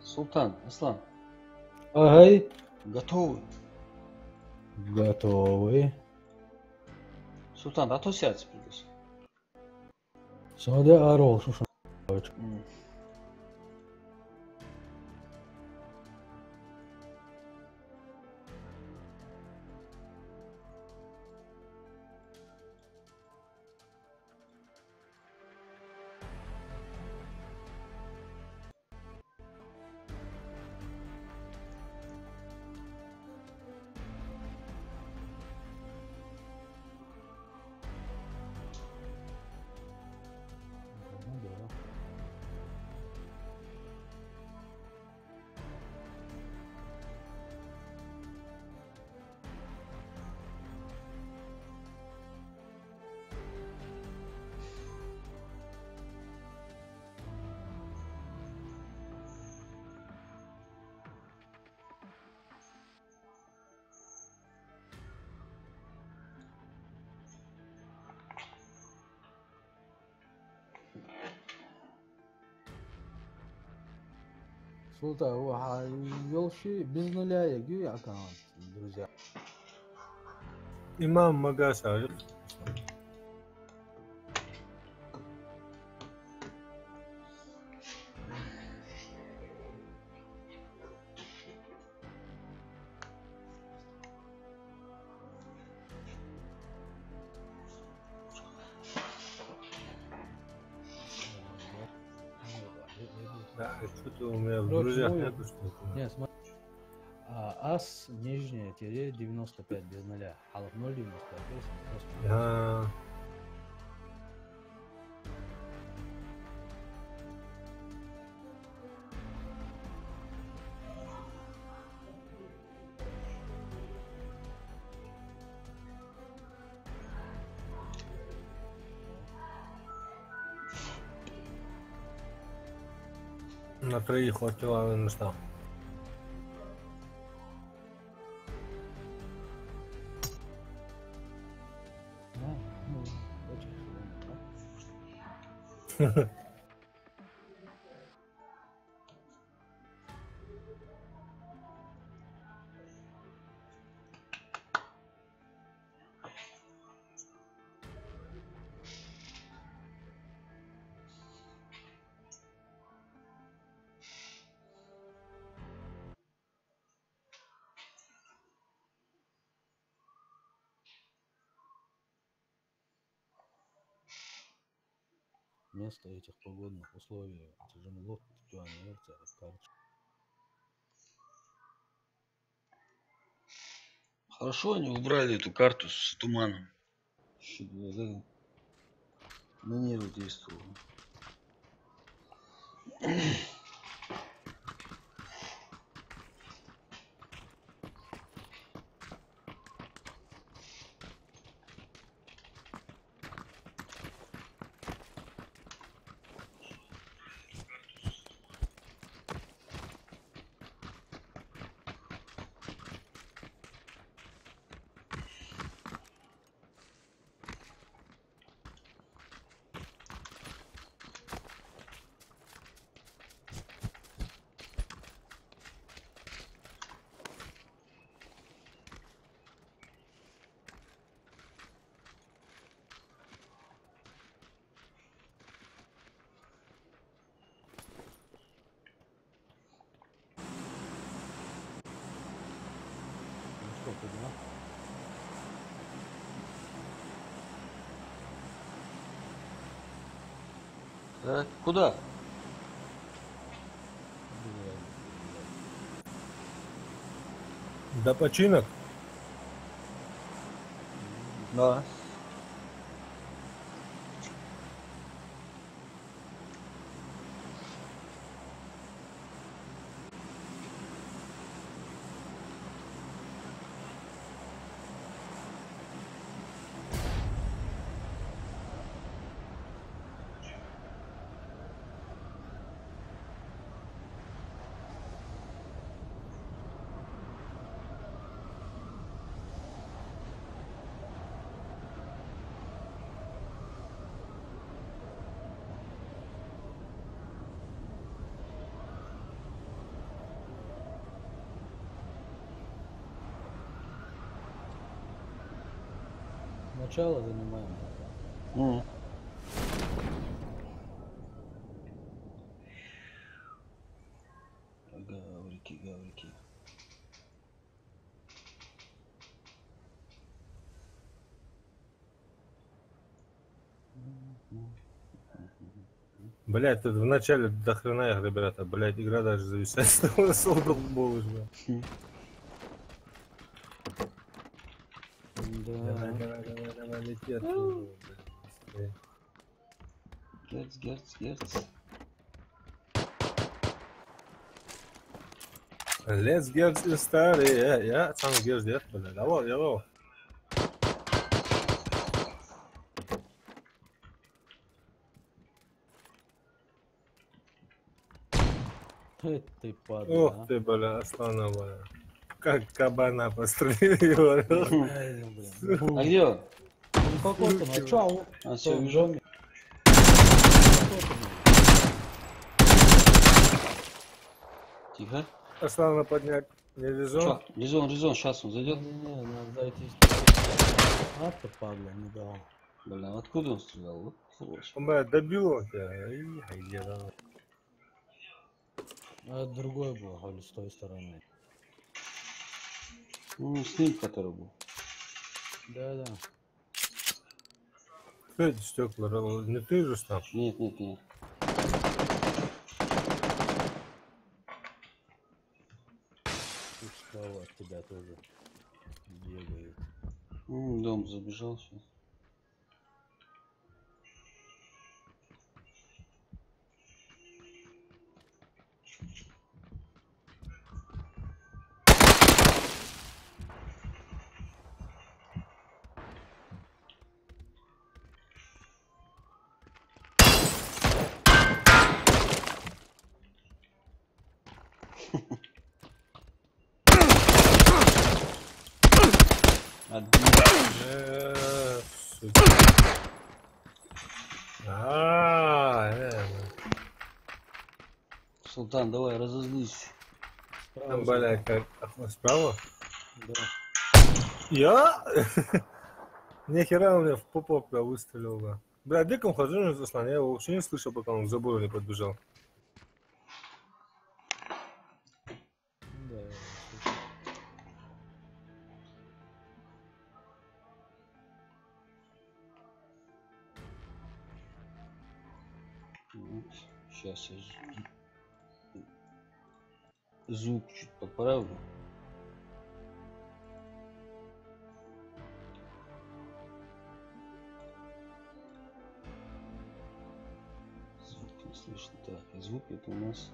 Султан, Аслан, Ай, готовы? готовы. Султан, а то сядь придется. Sonda Arol şu. Султан, Велши без нуля я аккаунт, друзья. Имам Магаса. Да, что-то у меня в друзьях нету, что-то. Нет, смотри. Ас нижняя тире 95 без нуля. Халк 0,95. А, на троих хватило места. Место этих погодных условий тяжело Хорошо они убрали эту карту с туманом. На нервы действовало. Так, куда? До починок? Да. Начало занимаем. М. Гаврики, гаврики. Блять, тут в начале до хрена их, ребята, блять, игра даже зависает. Солдат уже. Хм. Давай, Да. давай, лети отсюда, блядь, быстрее. Герц, герц, герц. Let's get started. Ja, сам герц, нет, блядь. Давай, давай. Ты падла, Ух а. ты, бля, Аслана, бля. Как кабана пострелил. Ай, ну, блин. А где он? Ну какой ты, ну чё, он А, в все, том вижу. доме. Какой ты, ну? Тихо. Аслана поднять не везу. Чё? Резон, резон, сейчас он зайдет. Не, надо зайти. А ты падла, не дал. Блин, откуда он стрелял? Вот сволочь. Он, бля, добил он тебя. Ай, иди, давай. А это другой был, говорю, с той стороны. Ну, с ним, который был. Да. Кто эти стекла? Не ты же там? Нет, нет, нет. Тут справа от тебя тоже бегает. Дом забежал сейчас. Сука. Султан, давай, разозлись. Там, бля, как справа? Да. Я? Нихера он мне в попок выстрелил, да. Бля, диком хожу на заслон, я его вообще не слышал, пока он к забору не подбежал. Да, я слышу. Сейчас я звук чуть поправлю. Звук не слышно. Так, и звук это у нас.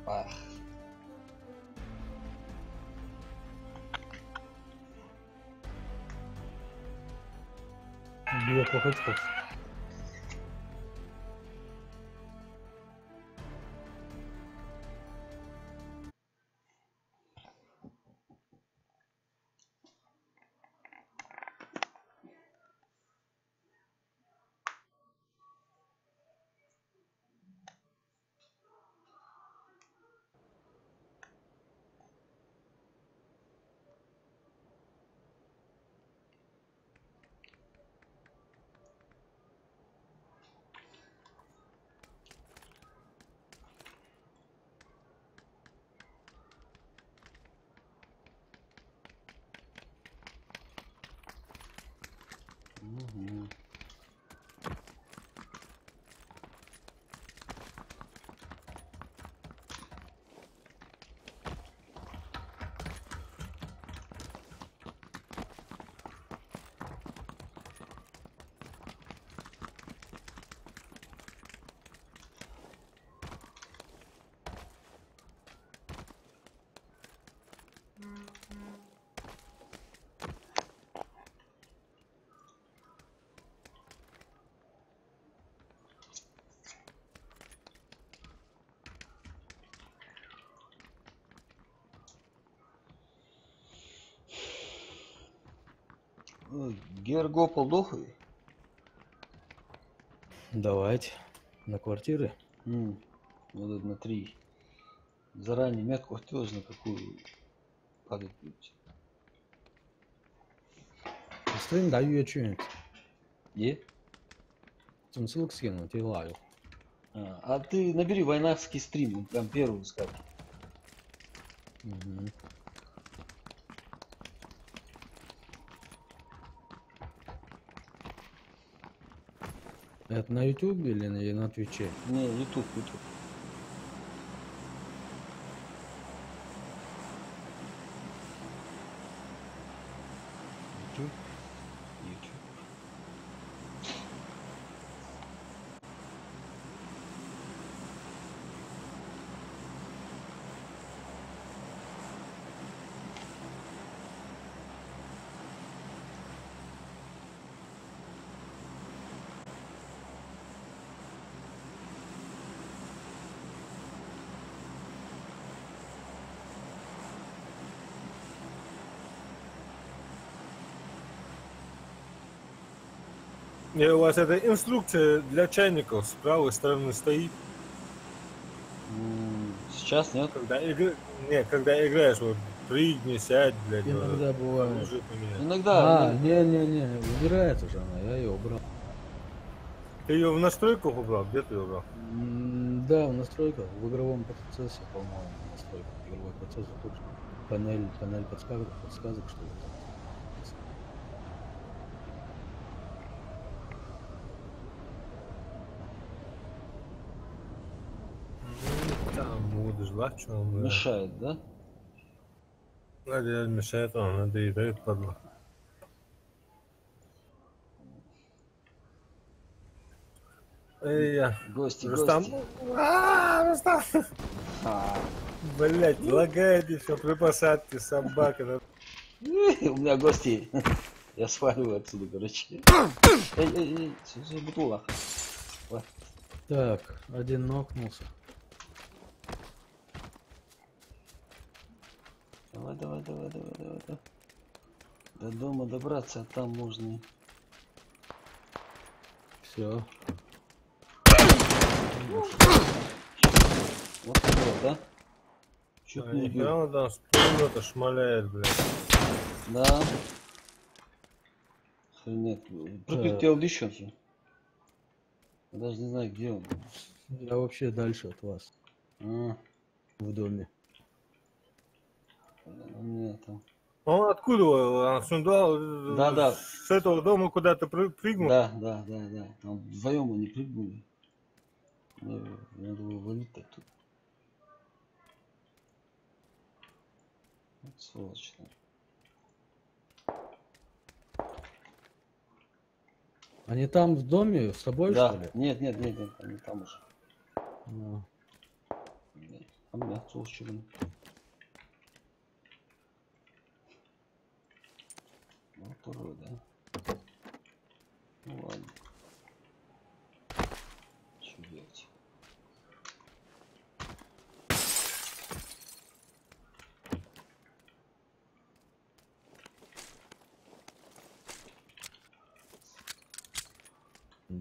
Ах. Две плохочков. Угу. Гергопол дохлый? Давайте. На квартиры. Вот это на 3. Заранее метку хотелось, на какую падать будете. Стрим даю что-нибудь. Е? Ссылку скину, ты лаю. А ты набери войнавский стрим, прям первую скажи. Угу. Это на YouTube или на Твиче? Не, YouTube. YouTube. И у вас эта инструкция для чайников с правой стороны стоит. Сейчас нет. Когда играешь, вот прыгни, сядь, блядь. Иногда бывает. оружие поменяй. Иногда. Не, убирается уже она, я ее убрал. Ты ее в настройках убрал? Где ты ее убрал? Да, в настройках, в игровом процессе, по-моему, настройка игровой процесс, тут панель подсказок, что ли. Там будешь лачом, блядь. Мешает, да? Надо мешает, он надоедает, падла. Эй, я. Гости. Рустам. Рустам. Блять, лагает еще при посадке собака. У меня гости. Я сваливаю отсюда, короче. Эй, бутула. Так, один нокнулся. Давай. До дома добраться, а там можно. Все. Вот такое, да? Чуть не убил. Прямо там с пулемета шмаляет, блядь. Да. Охренеть. Прилетел еще. Я даже не знаю, где он. Я вообще дальше от вас. В доме. Нет, там. Он откуда? Он сюда? Да. С этого дома куда-то прыгнул? Да. Там вдвоем они прыгнули. Мне надо было валить оттуда. Вот сволочь. Они там в доме с тобой, Да. что ли? Нет, они там уже. Ну, А меня слушай. Вот урод, да? Ну ладно. Что делать?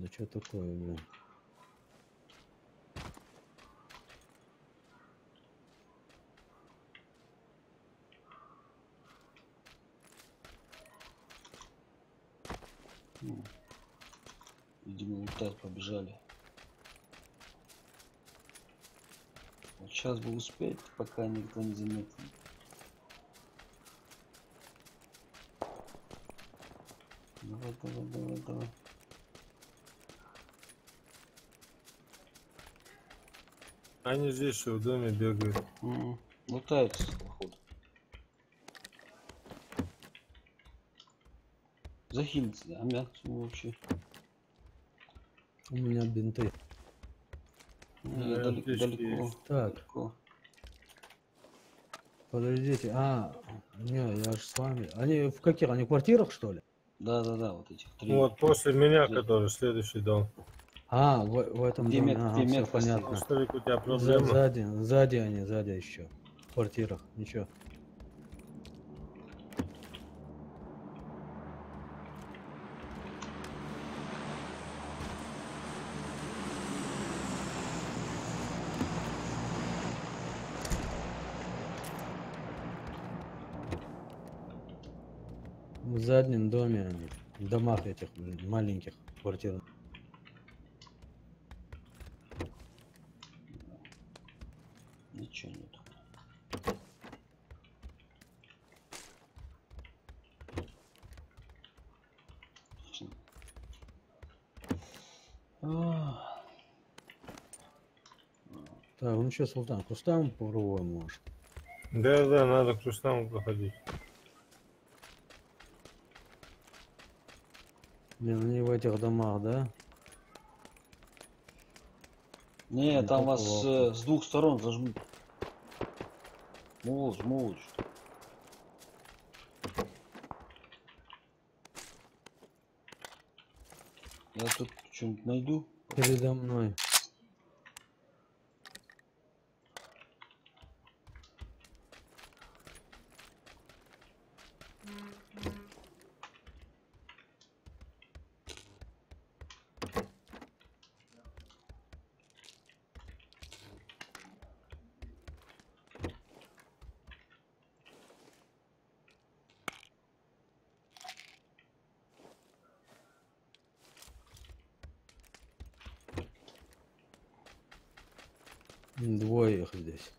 да что такое, блин? Видимо, лутать побежали. Вот сейчас бы успеть, пока никто не заметил. Давай. Они здесь еще в доме бегают. Лутаются, походу. Захилиться, да? А мягко вообще. У меня бинты. Далеко. Так, Далеко. подождите. Не, я же с вами. Они в каких? Они в квартирах, что ли? Да, вот этих 3. Вот после меня, который следующий дом. В этом Где доме. где Все метка понятно. Старик, у тебя проблема? Сзади еще. В квартирах. Ничего. В заднем доме они. В домах этих маленьких квартир. Ничего нету. Ах. Так, ну что, Султан, кустам попробуем, может. Да, да, надо к кустам проходить. Не в этих домах, да? Не, Не там вас попробовал. с двух сторон зажмут. Молодь. Я тут что-нибудь найду. Передо мной. Двое их здесь.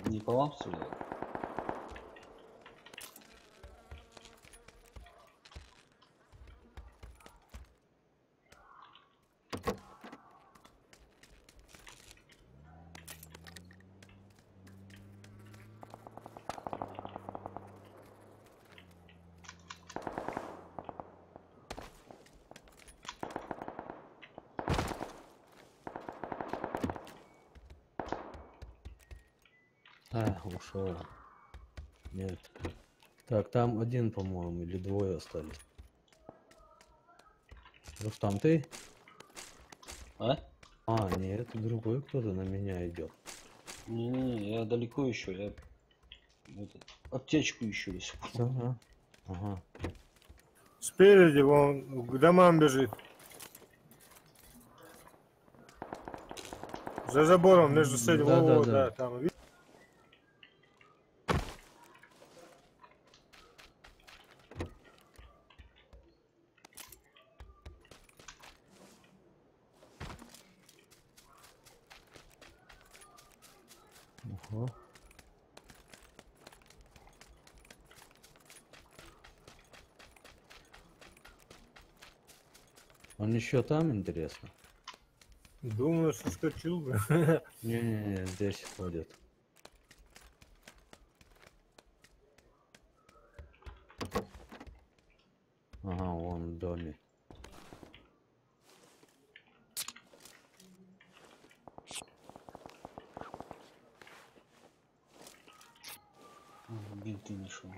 Не по вам стреляют? А, ушел. Нет. Так, там один, по-моему, или двое остались. Рустам, ты? А? А, нет, другой кто-то на меня идет. Не, я далеко еще. Я аптечку ищу до сих пор. Ага. Ага. Спереди вон к домам бежит. За забором между сетью. Да, да, Во, да. да, там. Ага. Он еще там, интересно? Думаю, соскочил бы. Не-не-не, здесь ходит. Ага, вон в доме. Бинты нашел.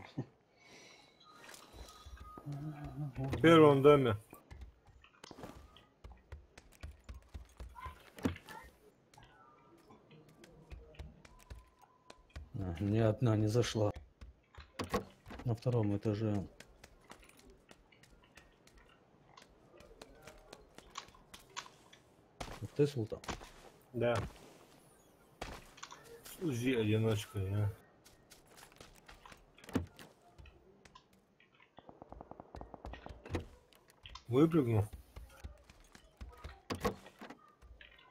В первом доме. А, ни одна не зашла. На втором этаже. Вот ты, Султан? Да. УЗИ одиночка, я. Выпрыгнул.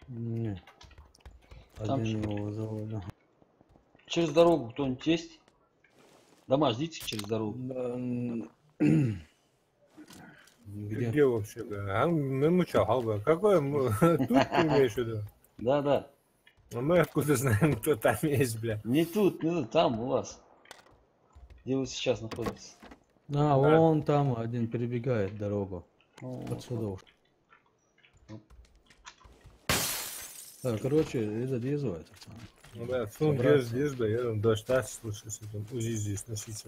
Не. Там Один его вызовут, да. Через дорогу кто-нибудь есть? Дома ждите через дорогу. Где? Где вообще, бля? А мы мучал, бля. Какой мы? Тут ты имеешь в виду? Да. А мы откуда знаем, кто там есть, бля? Не тут, там у вас. Где вы сейчас находитесь? А, вон там один перебегает дорогу. Отсюда уж. Так, короче, это везу этот самый. Ну, бля, фон здесь, бля, я там дождь тащит, слушай, с этим УЗИ здесь носить.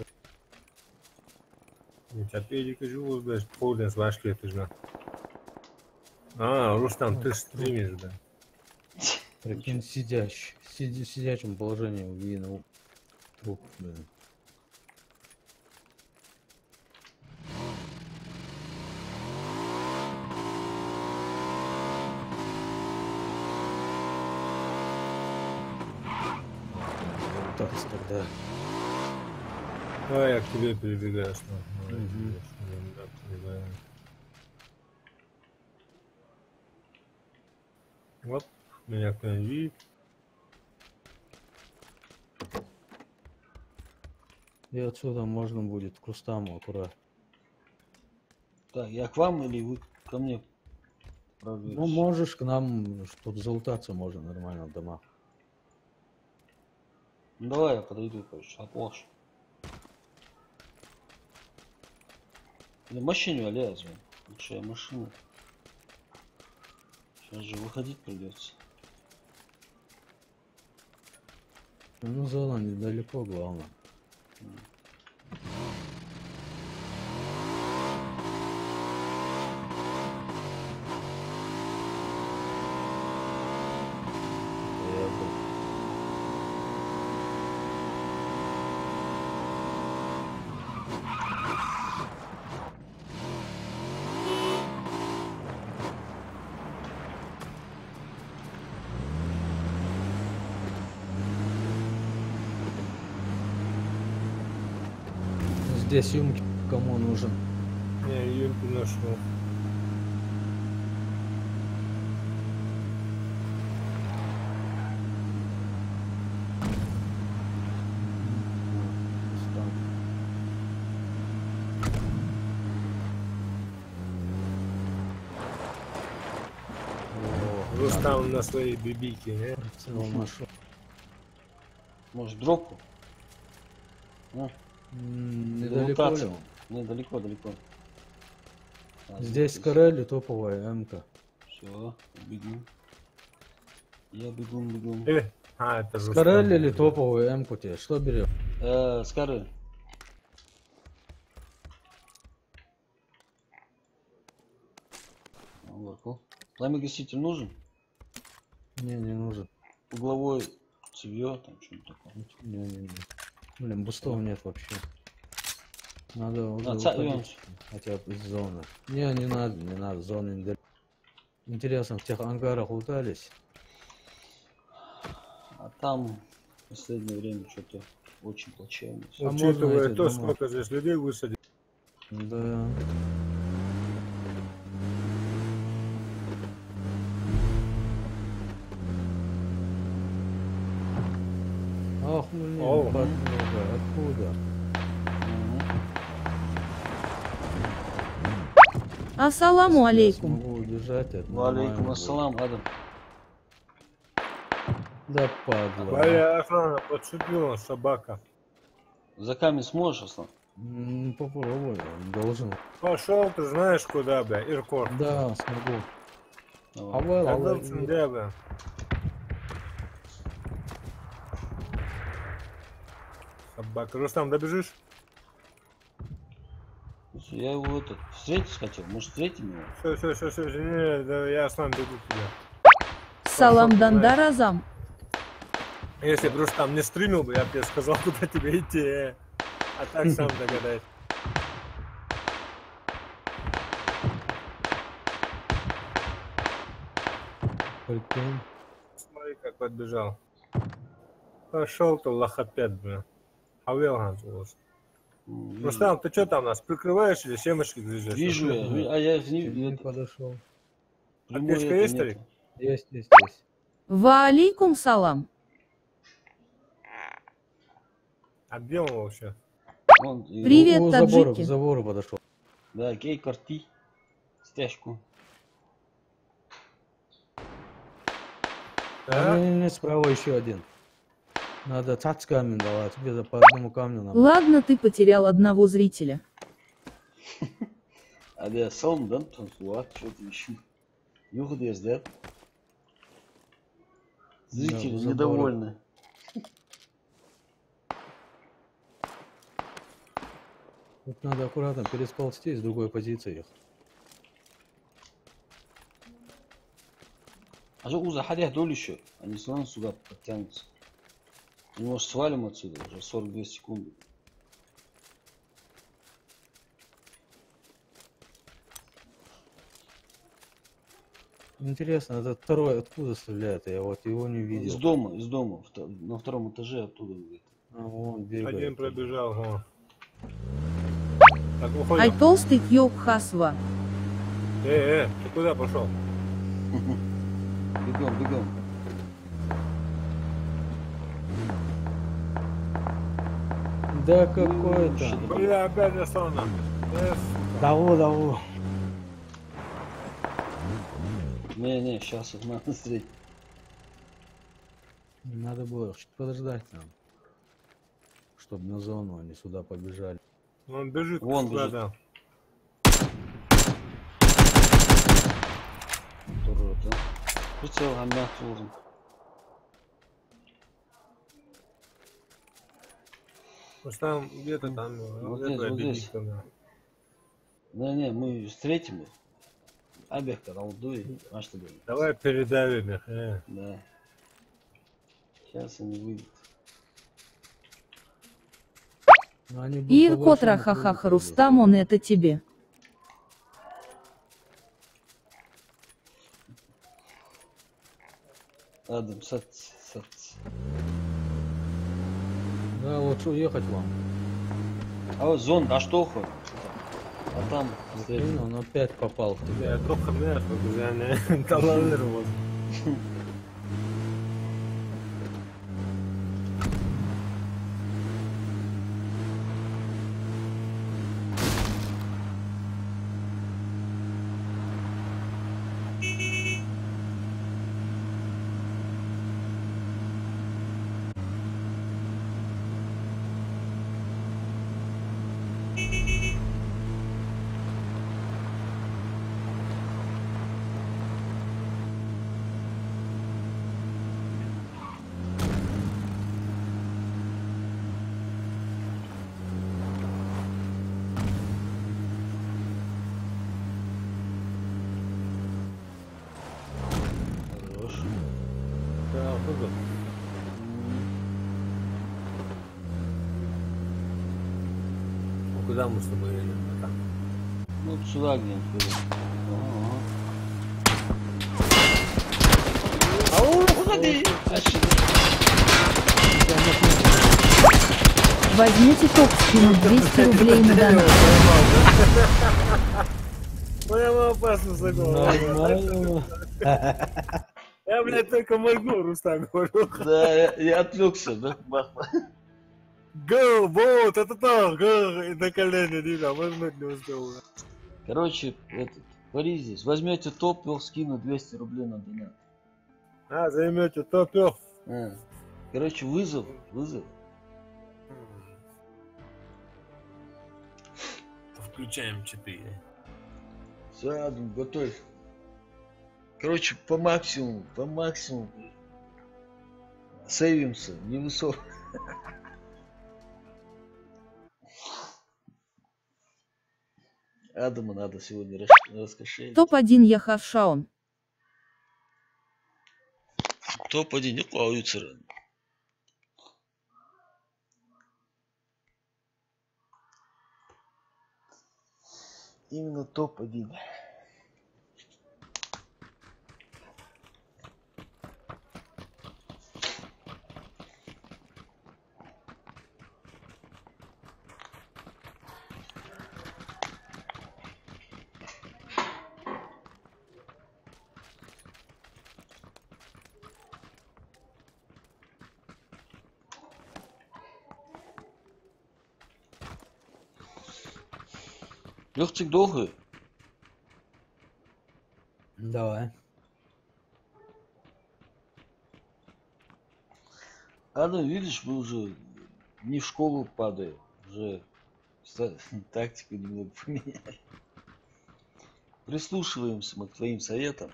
У тебя педика живут, блядь, полдень с башки, это же. А, Рустам, ты стримишь, да? Прикинь, в сидячем положении увидел. Труп, блин. Так, тогда. Давай я к тебе перебегаю. Мгм. Вот, меня кто-нибудь видит. И отсюда можно будет к кустам аккуратно. Так, я к вам или вы ко мне Ну, отправляетесь? можешь к нам, тут залутаться можно нормально в домах. Ну давай я подойду, короче, оплачу. На машине валяется. Лучшая машина. Сейчас же выходить придется. Ну, зона недалеко, главное. Поехали. Здесь юмки кому нужен? Не, Юльку нашел. Там. О, Рустам на своей бибике, не? прицел нашел. Может дропку? Ну, Недалеко ли лутаться. он? Не, далеко, далеко. А, Здесь Карелли топовая М-ка. Все, бегу. Я бегу, бегу. Это С Рустам. Карелли или топовую М-ку тебе? Что берем? Скоры. Пламя-гаситель нужен? Не нужен. Угловой цевьё, там что-нибудь такое. Не. Блин, бустов нет вообще. Надо уже Ион. выходить. Хотя бы из зоны. Не надо, зоны недалеко. Интересно, в тех ангарах лутались? А там в последнее время что-то очень плачевно. А можно Учитывая эти то, дома? сколько здесь людей высадили. Да. Ах, блин, О. подмога, откуда? Ассаламу Я алейкум. смогу убежать от Валейкум ассалам, Адам. Да падла. Валя Аслана подшутила, собака. За камень сможешь, Аслан? Попробуй, он должен. Пошел ты знаешь куда, бля, Иркор. Да, смогу. Давай. Авел, Отдал цинде, бля. Собака. Рустам, добежишь? Слушай, я его встретить хотел. Может, встретим его? Все, не, да, я сам бегу к тебе. Салам Пошел, Дандар знаешь. Азам. Если бы Рустам не стримил бы, я бы тебе сказал, куда тебе идти. А так сам догадайся. Прикинь. Смотри, как подбежал. Пошел ты, лохопед, бля. Авел назывался. Вижу. Рустам, ты что там нас прикрываешь или семечки грызешь? Вижу я. Нет. А я Не подошел. прямой Аптечка это есть, нету. старик? Есть. Ва алейкум салам. А где он вообще? Вон, и- Привет, У забора, таджики. к забору подошел. Да, гей, карти. Стяжку. А? Не, справа еще один. Надо цац камень давать. Где-то по одному камню нам. Ладно, ты потерял одного зрителя. А der Sohn dann вот что-то ищу. Юхдес, да? Зрители Да, у забора. недовольны. Тут надо аккуратно пересползти с другой позиции их. А что у заходя дольше, они все равно сюда подтянутся. Ну, может, свалим отсюда? Уже 42 секунды. Интересно, этот второй откуда стреляет? Я вот его не Из видел. дома, из дома. На втором этаже оттуда где-то. А, вон бегает. Один пробежал, вон. Так, уходим. Ай толстый ёб хасва. Ты куда пошел? Бегом, бегом. Да какой Что там. ты, Бля, опять Асана. Даву. Не, сейчас их надо встретить. Надо было чуть подождать нам. Чтобы на зону они сюда побежали. Он бежит Вон сюда, бежит. да. Тоже это. Прицел гамбят должен. Может там где-то там. Вот где-то здесь, вот бегит здесь. туда. Не, мы встретим их. Абехка, Ралдуй, а что говорит? Давай передавим их. Да. Сейчас они выйдут. Но они будут по Иркот большому рахахах кругу Рустам, он это тебе. Адам, сад. Да, лучше уехать вам. А вот зон, а что хоть? А там Блин, встретим. он опять попал в тебя. Ya toca menos porque yani dalanır bu. Хорош. Да, куда? Ну, куда мы с тобой едем? Там. Ну, вот сюда где-нибудь. пойдем. Ага. Ау, уходи! Возьмите топ, скинуть 200 рублей на донат. Прямо опасно согласен. Нормально. Я, блядь, только моргнул, Рустам, говорю. Да, я отвлекся, да? Бах-бах. Гол, вот, это то, гол, и на колени, Дина, моргнуть не успел. Короче, этот, пари здесь. Возьмете топ, я скину 200 рублей на донат. А, займете топёв. А. Короче, вызов. Включаем 4. Все, Адам, готовь. Короче, по максимуму. Сейвимся, не высок. Адама надо сегодня раскошелить. Топ-1 Яхавшаун. Топ-1 не плаваются. Именно топ-1. Легчик долго. Давай. Адам, видишь, мы уже не в школу падаем. Уже тактику немного поменяли. Прислушиваемся мы к твоим советам.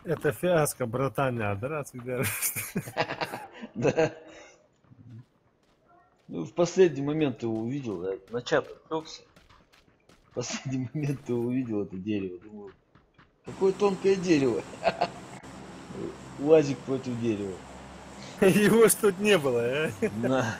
Это фиаско, братаня, драться где. Да. Ну, в последний момент ты его увидел, я на чат отвлекся. В последний момент ты увидел это дерево. Думаю, какое тонкое дерево. УАЗик против дерева. Его ж тут не было, а? На.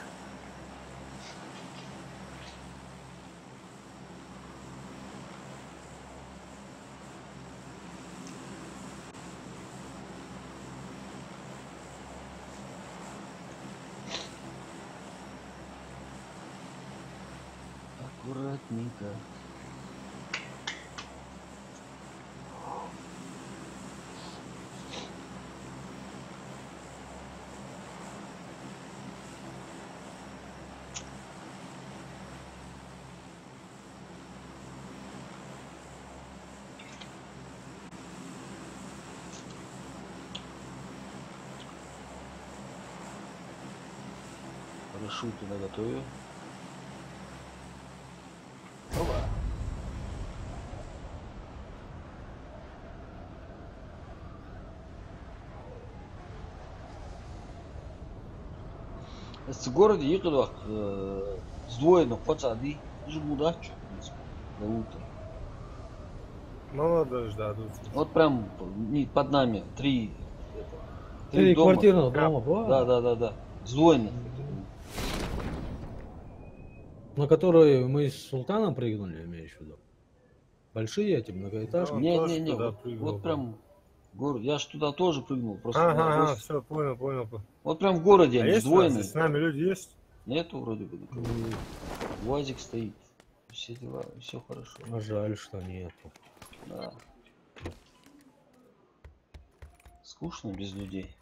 Аккуратненько. Парашюты наготове. Опа. В городе Екатеринбург сдвоено пацаны. Живу, да, что, в принципе, до утра. Молодежь, да, тут. Вот прям под нами три Три дома. квартирных дома, Да. Сдвоено. на которые мы с Султаном прыгнули, имеешь в виду? Большие эти многоэтажки. Он Не, тоже не, туда вот, прыгнул, вот да. прям город. Я ж туда тоже прыгнул. Просто Ага, все, понял. вот прям в городе А они есть у нас сдвоенные. здесь с нами люди есть? Нету вроде бы никого. УАЗик стоит. Все дела, все хорошо. А жаль, что нету. Да. Скучно без людей.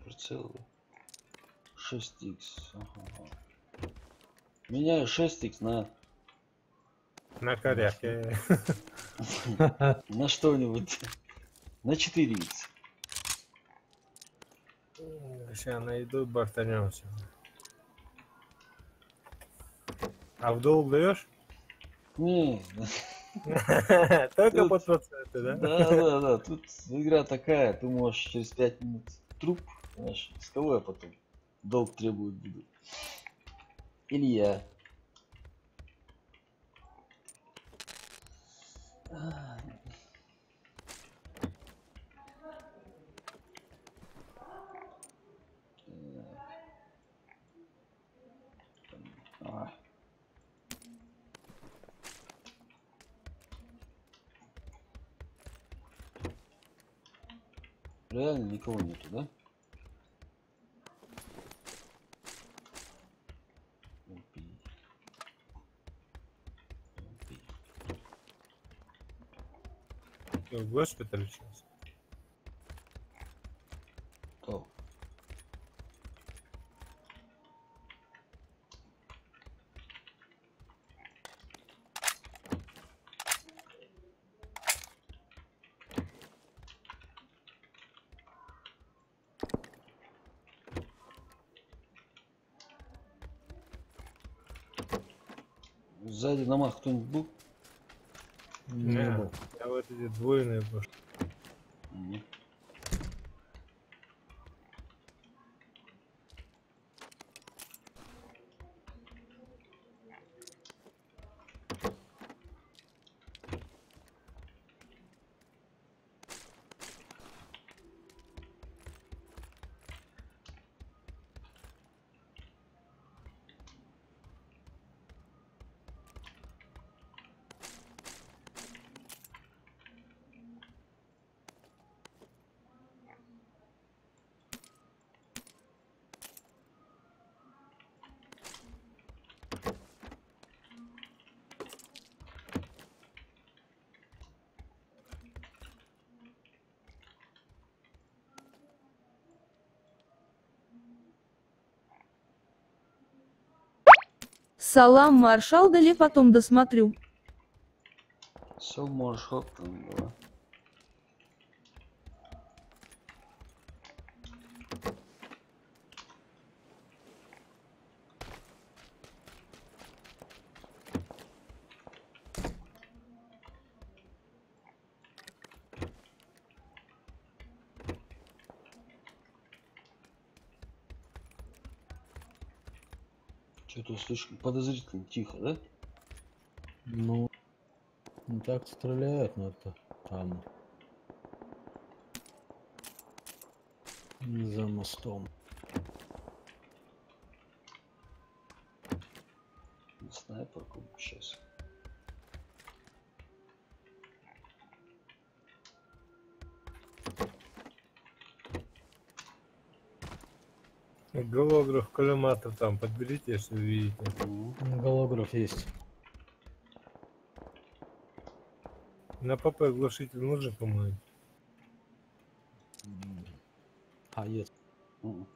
Прицел 6х. Ага. Меняю 6х На коряке. на что-нибудь. На 4х. Сейчас найду бортанемся. А в долг даешь? Не, Только Тут- под проценты, да? да. Тут игра такая, ты можешь через 5 минут труп, знаешь, с кого я потом долг требовать буду? Или я. А. Реально никого нету, да? Ты в госпитале сейчас. Кто? Сзади дома кто-нибудь был? Не был. Я вот эти двойные пошли. Мгм. Салам, маршал, дали потом досмотрю. Все, можешь там, давай. Что-то слишком подозрительно тихо, да? Ну, не так стреляют, но это там за мостом. Снайперку сейчас. Голограф, коллиматор там подберите, если видите. Голограф есть. На ПП глушитель нужен, по-моему. А, есть. Мгм.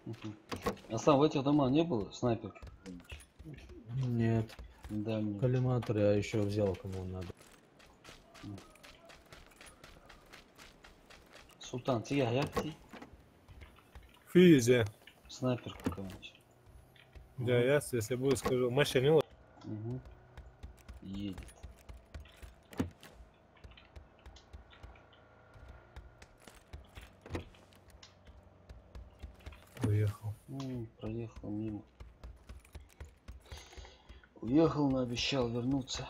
Мгм. А сам в этих домах не было снайперки какой-нибудь? Нет. Да, мне. Коллиматор я еще взял, кому надо. Султан, ты я Физе. снайпер какой-нибудь. Да, я, если буду скажу. Машина. Угу. Едет. Уехал. Проехал мимо. Уехал, но обещал вернуться.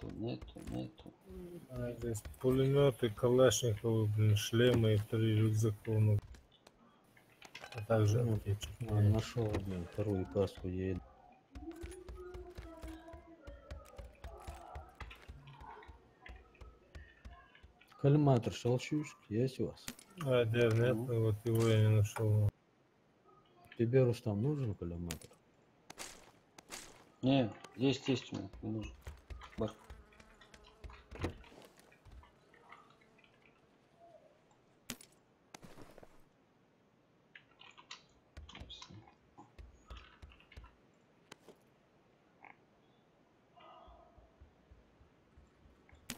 Нету. А, здесь пулеметы, калашниковые, блин, шлемы и 3 рюкзака. Ну, а также аптечки. Нашел, блин, вторую каску едет. Коллиматор, щелчушек, есть у вас? А, да, нет, вот его я не нашел. Тебе, Рустам, нужен коллиматор? Не, есть у меня, не нужен. Башка.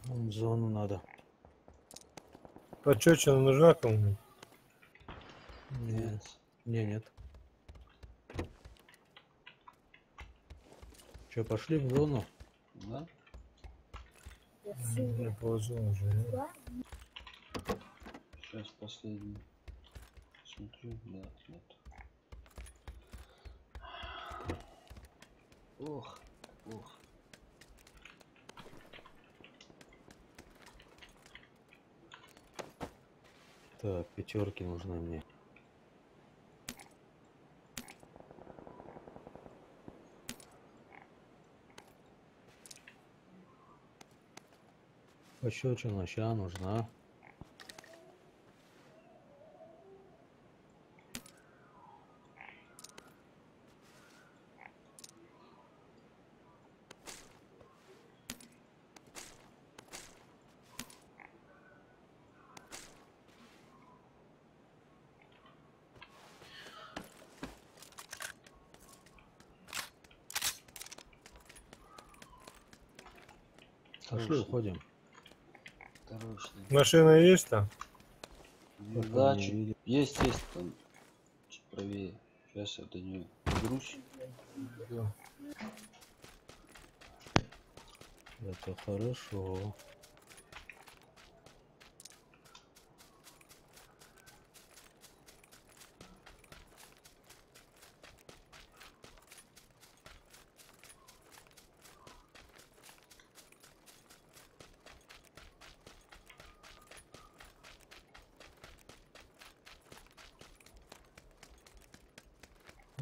В зону надо. Почёчина нужна кому-нибудь? Нет. Нет. Че, пошли в зону? Да? Я положил уже. Нет? Сейчас последний. Смотрю, да, нет. Ох. Так, пятерки нужны мне. Пощечина ща нужна. Пошли, уходим. Машина есть там? Да, есть там. Чуть правее. Сейчас я до нее доберусь. Да. Это хорошо.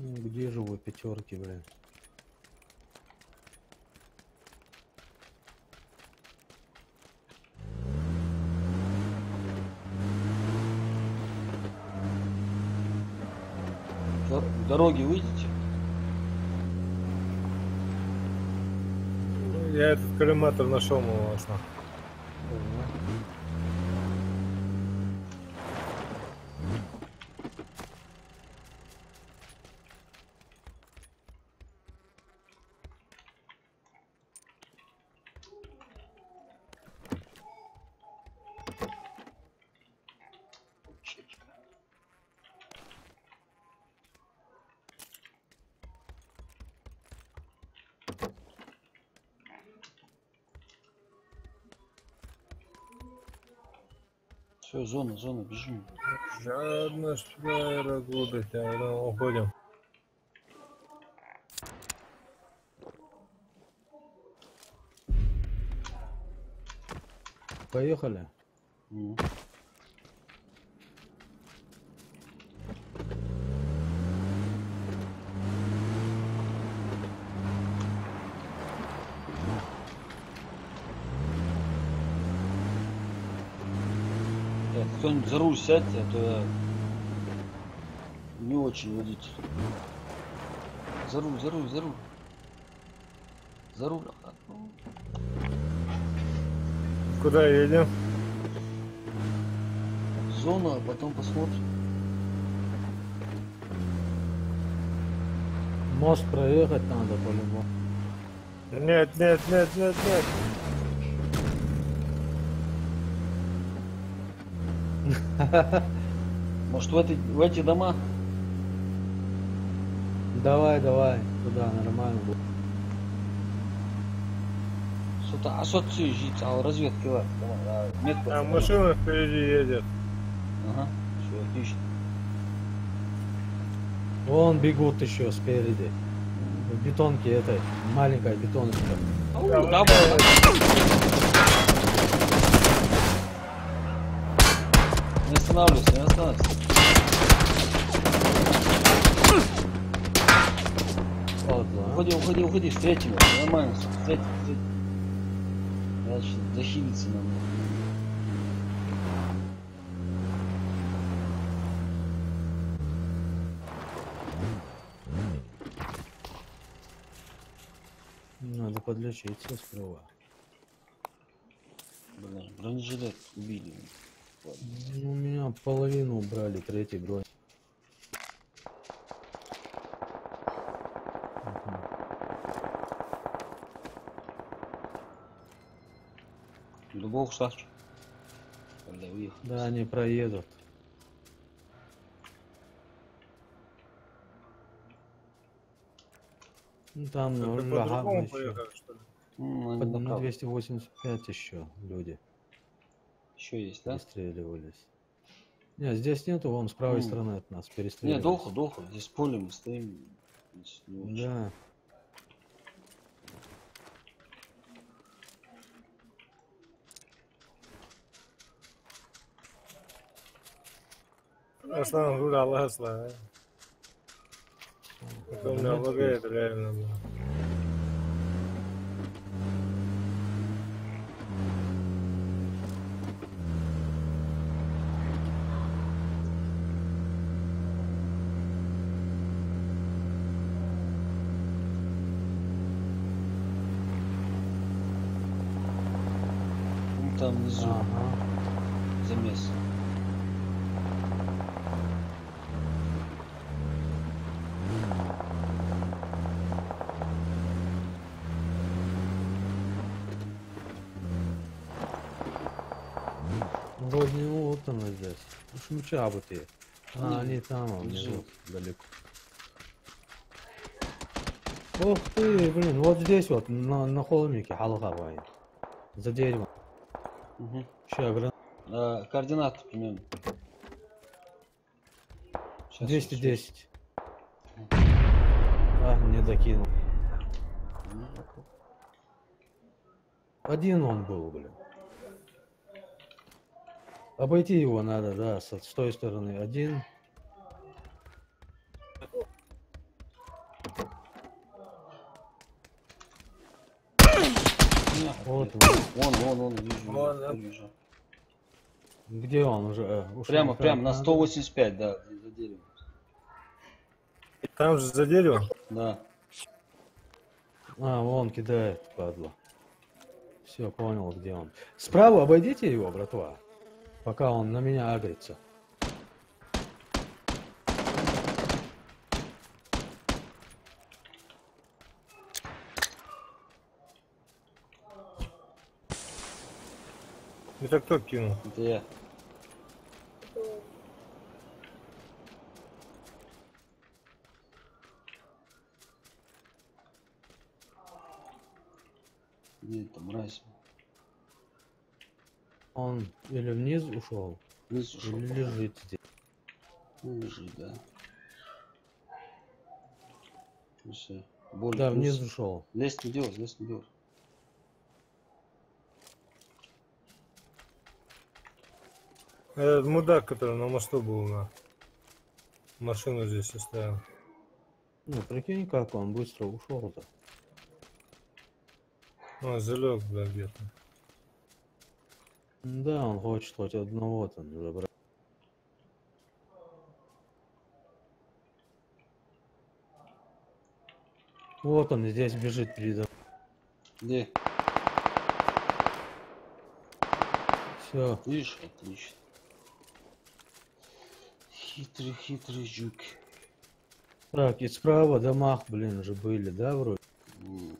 Ну, где же вы, пятерки, блин? К дороге выйдете? Я этот коллиматор нашел, молодца. Все, зона, бежим. Жадно шпайра губит, уходим. Поехали. Мгм. Так, кто-нибудь за руль сядьте, а то я не очень водитель. За руль. За руль. Куда едем? Зона, а потом посмотрим. Мост проехать надо по-любому. Нет. Может в эти дома? Давай, туда нормально будет. Что-то жить, разведка var. Метку. А машина впереди едет. Ага, все, отлично. Вон бегут еще спереди. В бетонке этой, маленькая бетоночка. Давай. Не останавливайся. Ладно. Уходи, встретим его. Нормально, встретим. Дальше захилиться нам. Надо подлечиться сперва. Блин, бронежилет убили. Ну, у меня половину убрали, третий бронь. Любого шахчу. Когда уехал. Да, они проедут. Ну, там Это ну, по-другому еще. поехали, что ли? Они На направо. 285 еще люди Еще есть, да? перестреливались. Нет, здесь нету, вон с правой стороны от нас Не, перестреливались. доху. Здесь поле мы стоим. Здесь не очень. Да. Аслан, говорю, Аллах Аслан. Это у меня лагает реально. Было. Ну там внизу Ага. замес. Вроде не вот она здесь. Ну, шмуча бы ты. Они Они там, а внизу, внизу. далеко. Ух ты, блин, вот здесь вот, на холмике, халха воин. За деревом. Угу. Сейчас, Координаты примерно. Сейчас 210. А, не докинул. Один он был, блин. Обойти его надо, да, с той стороны один. Вот, Вон, вижу. Вон, да. Вижу. где он уже? Ушел Прямо так, на 185, да, за деревом. Там же за деревом. Да. А, вон кидает, падла. Все, понял, где он. Справа обойдите его, братва, пока он на меня агрится. Это кто кинул? Это я. Где это, мразь? Он или вниз ушел, Вниз ушел. или лежит здесь. Ну, лежит, да. Ну, всё. Боль Да, плюс. вниз ушел. Лезть не делать, лезть не делать. Этот мудак, который на мосту был, на машину здесь оставил. Ну, прикинь, как он быстро ушел-то. Он залег, да, где-то. Да, он хочет хоть одного там забрать. Вот он здесь бежит передо мной. Где? Все, Видишь? Отлично. Хитрый жук. так, и справа домах, блин, уже были, да, вроде? М.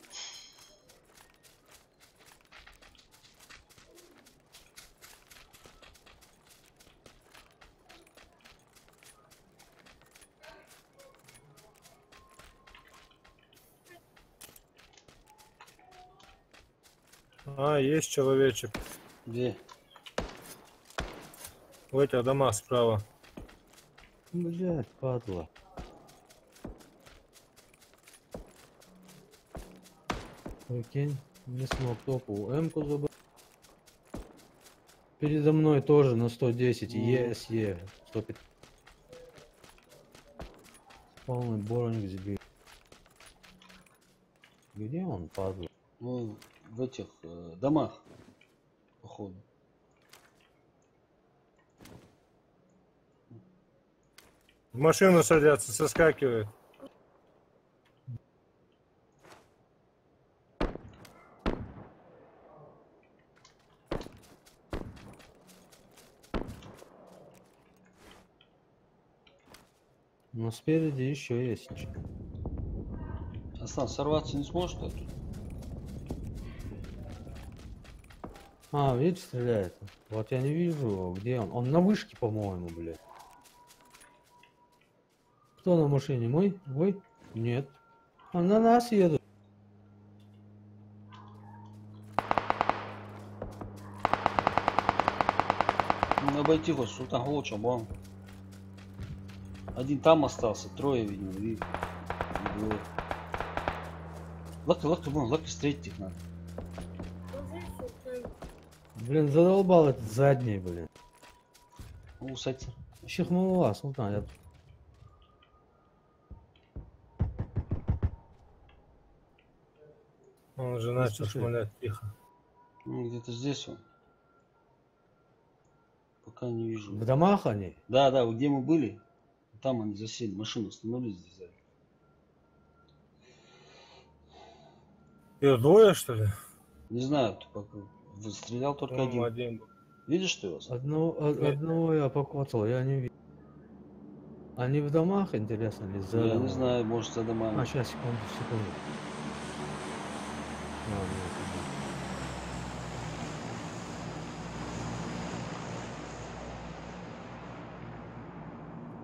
А, есть человечек. Где? В этих домах справа. Блядь, падла. Прикинь, не смог топу М-ку забрать. Передо мной тоже на 110, ЕСЕ, 105. Полный боронг сбил. Где он, падла? Ну, в этих домах, походу. В машину садятся, соскакивают. Но спереди еще есть ничего. Аслан, сорваться не сможешь тут? А, видишь, стреляет. Вот я не вижу его. Где он? Он на вышке, по-моему, блядь. Кто на машине? Мой? Вы? Нет. А на нас едут. Ну, обойти хоть Султан лучше, бом. Один там остался, трое, видимо, и двое. Лаки, бом, лаки встретить их надо. Блин, задолбал этот задний, блин. Ну, садься. Чихнула, Султан. Он уже начал спеши. шмалять тихо. Ну, где-то здесь он. Пока не вижу. В домах они? Да, да, вот где мы были, там они засели, машину остановились здесь. Да. Их двое, что ли? Не знаю, кто пока. Стрелял только По-моему, один. один был. Видишь, что его? Одного я покоцал, я не вижу. Они в домах, интересно, или за Я домом? не знаю, может, за домами. А, сейчас, секунду. Ладно,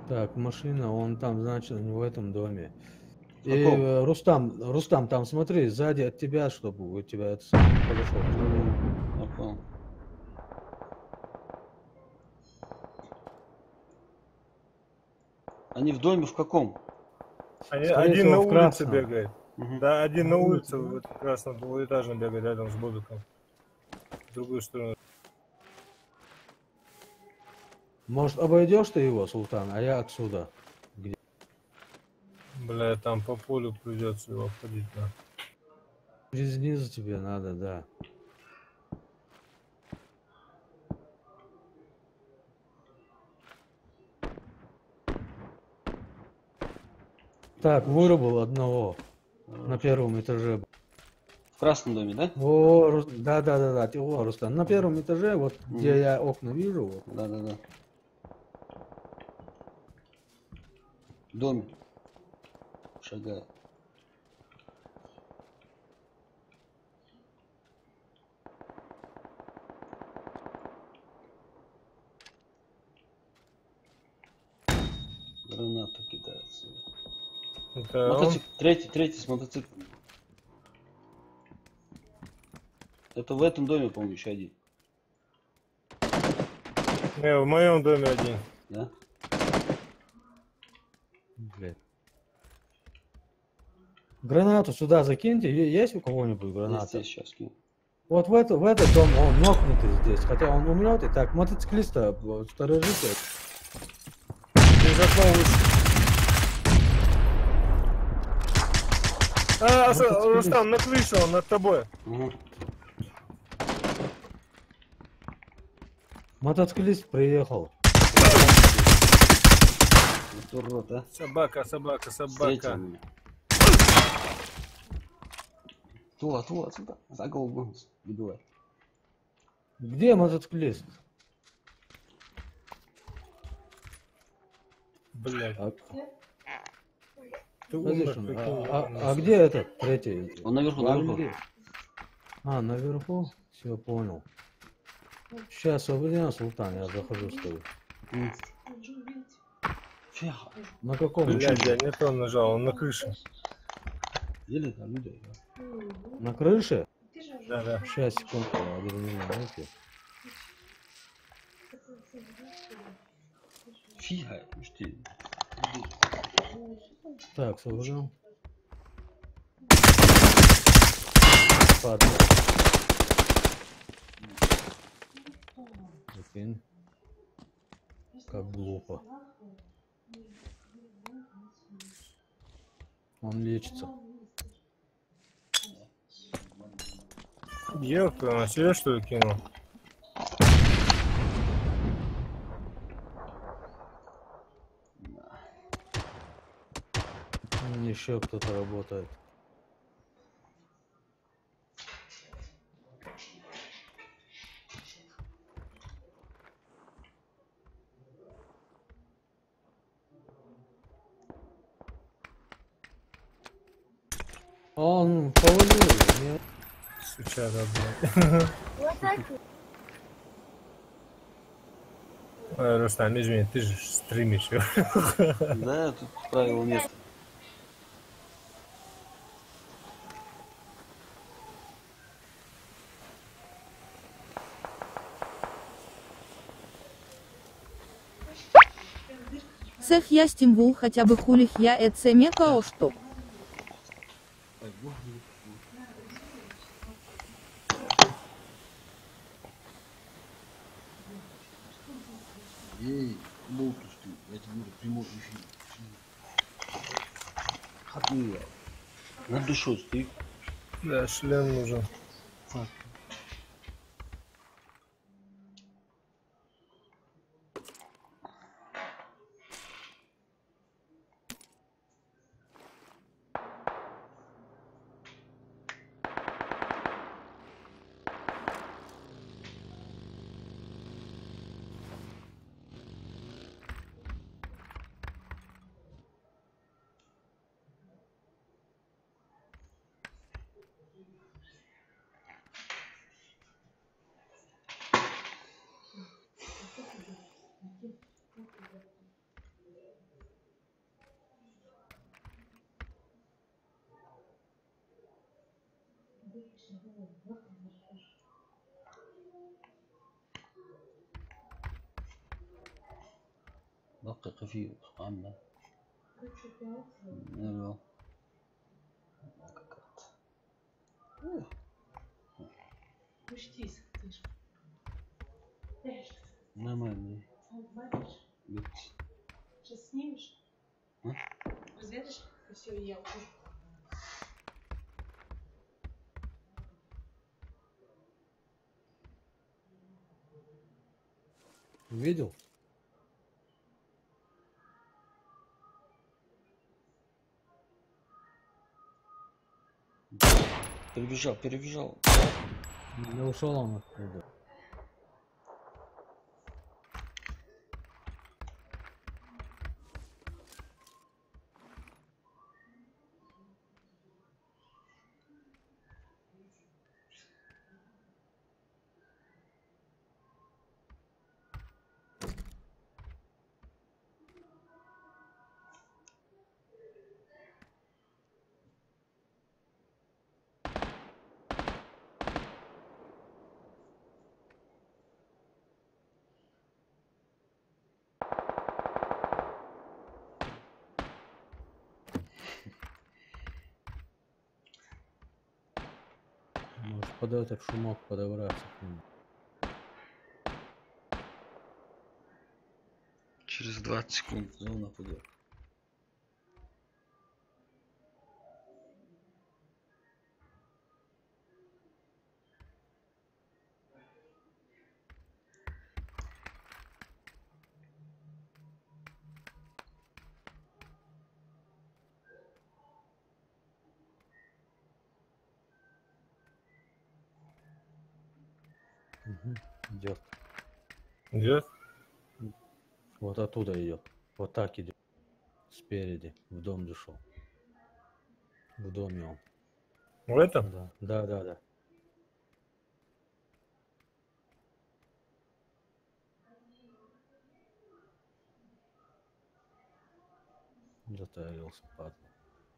так, машина, он там, значит, не в этом доме. В И каком? Рустам, там смотри, сзади от тебя, чтобы у тебя это самое подошел. Я понял. Они в доме в каком? Скорее Один всего, на в улице красном. бегает. Мгм. Да, один на улице, вот как раз на двухэтажном бегает рядом с Бобиком. В другую сторону. Может, обойдешь ты его, Султан, а я отсюда. Бля, там по полю придется его обходить, да. Через низ тебе надо, да. Так, вырубил одного на первом этаже. В красном доме, да? О, да, о, Рустам, на первом этаже, вот где Мгм. я окна вижу, вот. Да. В доме. Шагает. Гранату кидается. Это он? Мотоцикл. Третий с мотоциклом. Это в этом доме, по-моему, еще один. Не, в моем доме один. Да? Блядь. Гранату сюда закиньте, есть у кого-нибудь граната? Есть, сейчас кину. Вот в этот дом он нокнутый здесь, хотя он умрет. И так, мотоциклиста сторожите. Из окна лучше. Рустам, на крыше он над тобой. Ага. Мотоциклист приехал. Вот урод, а. Собака. Встретил меня. Туда, сюда. За голову бедуай. Где мотоциклист? Блядь. А, Ты подожди, умер, а где этот третий? Он наверху, наверху. А, наверху? Все, понял. Сейчас, свободен, Султан, я захожу с тобой. Фига. На каком? Блядь, я не то нажал, он на крыше. Еле там люди. На крыше? Да. Сейчас, секунду, адреналин, Фига, уж ты. Так, свободен. Падай. Закинь. Как глупо. Он лечится. Ёпта, на себя что ли кинул? Еще кто-то работает. Он повалил, нет? Сучара, блядь. Рустам, извини, ты же стримишь. Да, тут правил нет. Сех я стимвул хотя бы хулих я это мека о что. Эй, молчишь ты, я тебе говорю, прямой эфир. Хатуя. Над душой стоит. Да, шлем нужен. دقق فيه عامة نلو нормальный. Сейчас снимешь? А? Разрежешь? И все, и я ухожу. Видел? Перебежал, перебежал. Не ушел он оттуда. Может под этот шумок подобраться к нему. Через 20 секунд зона пойдет. Идет. Идет? Вот оттуда идет. Вот так идет. Спереди. В дом зашел. В доме он. В этом? Да, да, да, да. Затарился, падла.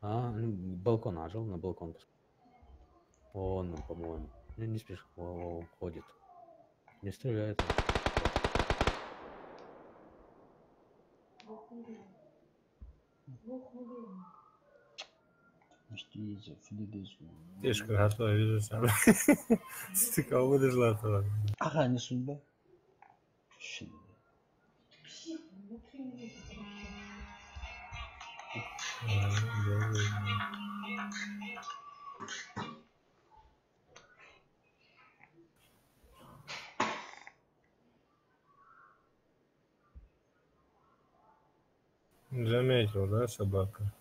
Балкон нажал, на балкон. Он, по-моему. Не спишь, он ходит. Не стреляет. Тяжко готова, вижу сам. Ты кого дошла туда? Ага, не судьба. Şimdi. Заметил, да, собака?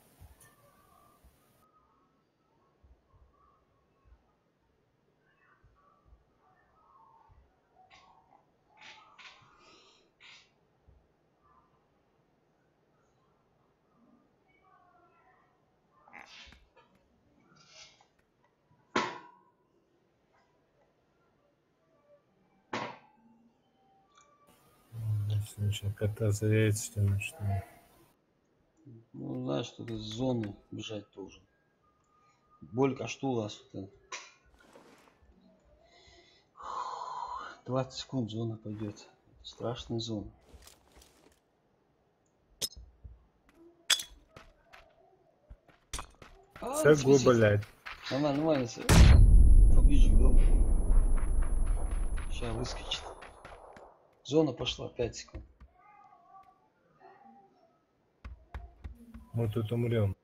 Начал кататься, яйца тянуть, что ли? Ну, знаешь, что ты из зоны бежать должен. Болька, что у вас? 20 секунд зона пойдет. Страшная зона. Всего, блядь. Нормально, нормально. Поближе к дому. Сейчас выскочит. Зона пошла, 5 секунд. Мы тут умрем.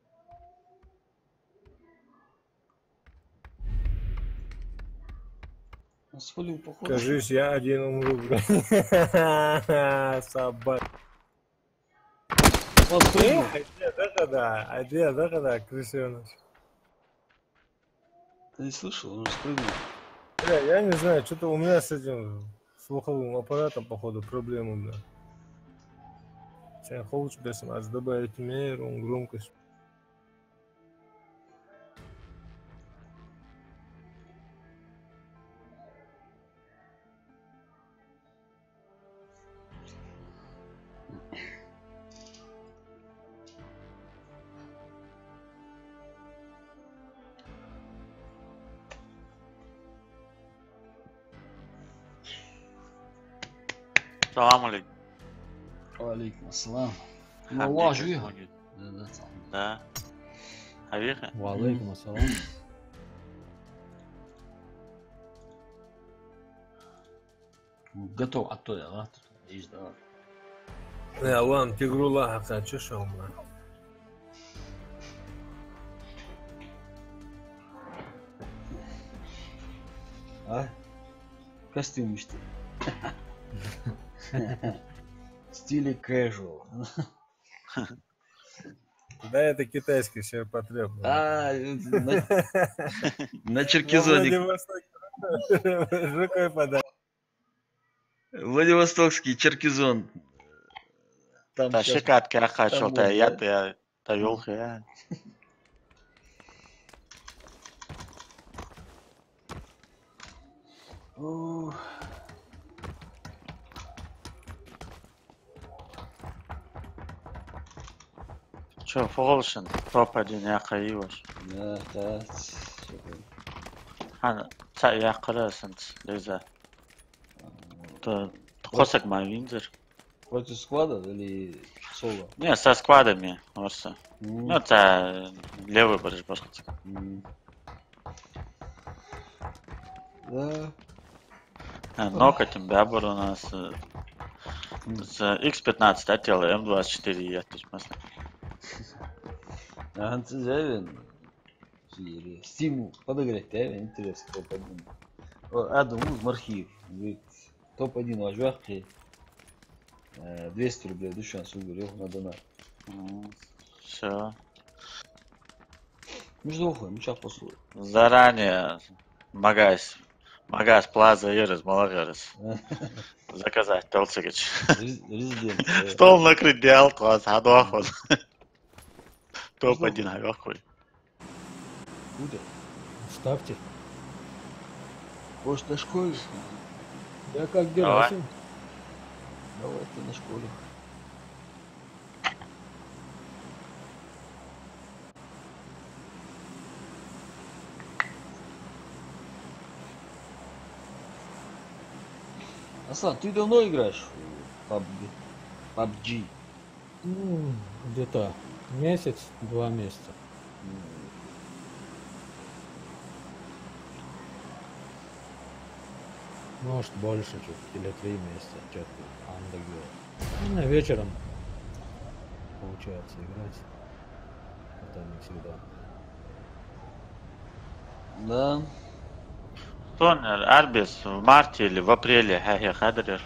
Он свалил, походу. Кажись, я один умру, блядь. Собака. Он прыгнул. А где дохода, крысеныш? Ты не слышал? Он спрыгнул. Бля, я не знаю, что-то у меня с этим слуховым аппаратом, походу, проблемы, бля. Сейчас хочешь, бля, добавить меру, громкость. Салам алейкум. Алейкум ассалам. Ну, Хамди лажу как я. будет. Да, да, там. Да. Авиха? Валейкум ассалам. Ну, готов оттуда, да? Есть, давай. Я ладно, тигрула, а что шел, бля? А? Костюм işte. В стиле casual. Да, это китайский ширпотреб. А, на Во Черкизоне. Владивостоке рукой подать. Владивостокский Черкизон. Там Та сейчас шикарка ахачил, там та вот, я, да. та ёлка, я. Ух. Чё, фолшин, топ-1 яққа иваш. Да, да. Хан, та яққыра сынц, леза. Та қосак ма винзер. Против склада или соло? Не, со складами, орса. М, Ну, та левый будешь башкаться. м. Да. Нокотим бябор у нас с X15 отела М24 ятыш масна. Антизавен. Стимул подыграть, да, интересно, топ-1. Адам Уз архив. Говорит, топ-1 вожвахки. 200 рублей душан сугурел на донат. Все. Между уходом, мечах посуд. Заранее магаз плаза ерез, малагерез. Заказать, Толцыгич. Резидент. Стол накрыть диал класс, адуахот. Топ-1 авахой. Куда? Ставьте. Может, на школе? Я как Давай. Герасим. Давай ты на школе. Аслан, ты давно играешь в PUBG? Ну, где-то месяц, 2 месяца. Может больше чуть, или 3 месяца, что-то андегер. У меня вечером получается играть. Это не всегда. Да. Тонер, Арбис в марте или в апреле, хахи хадрер.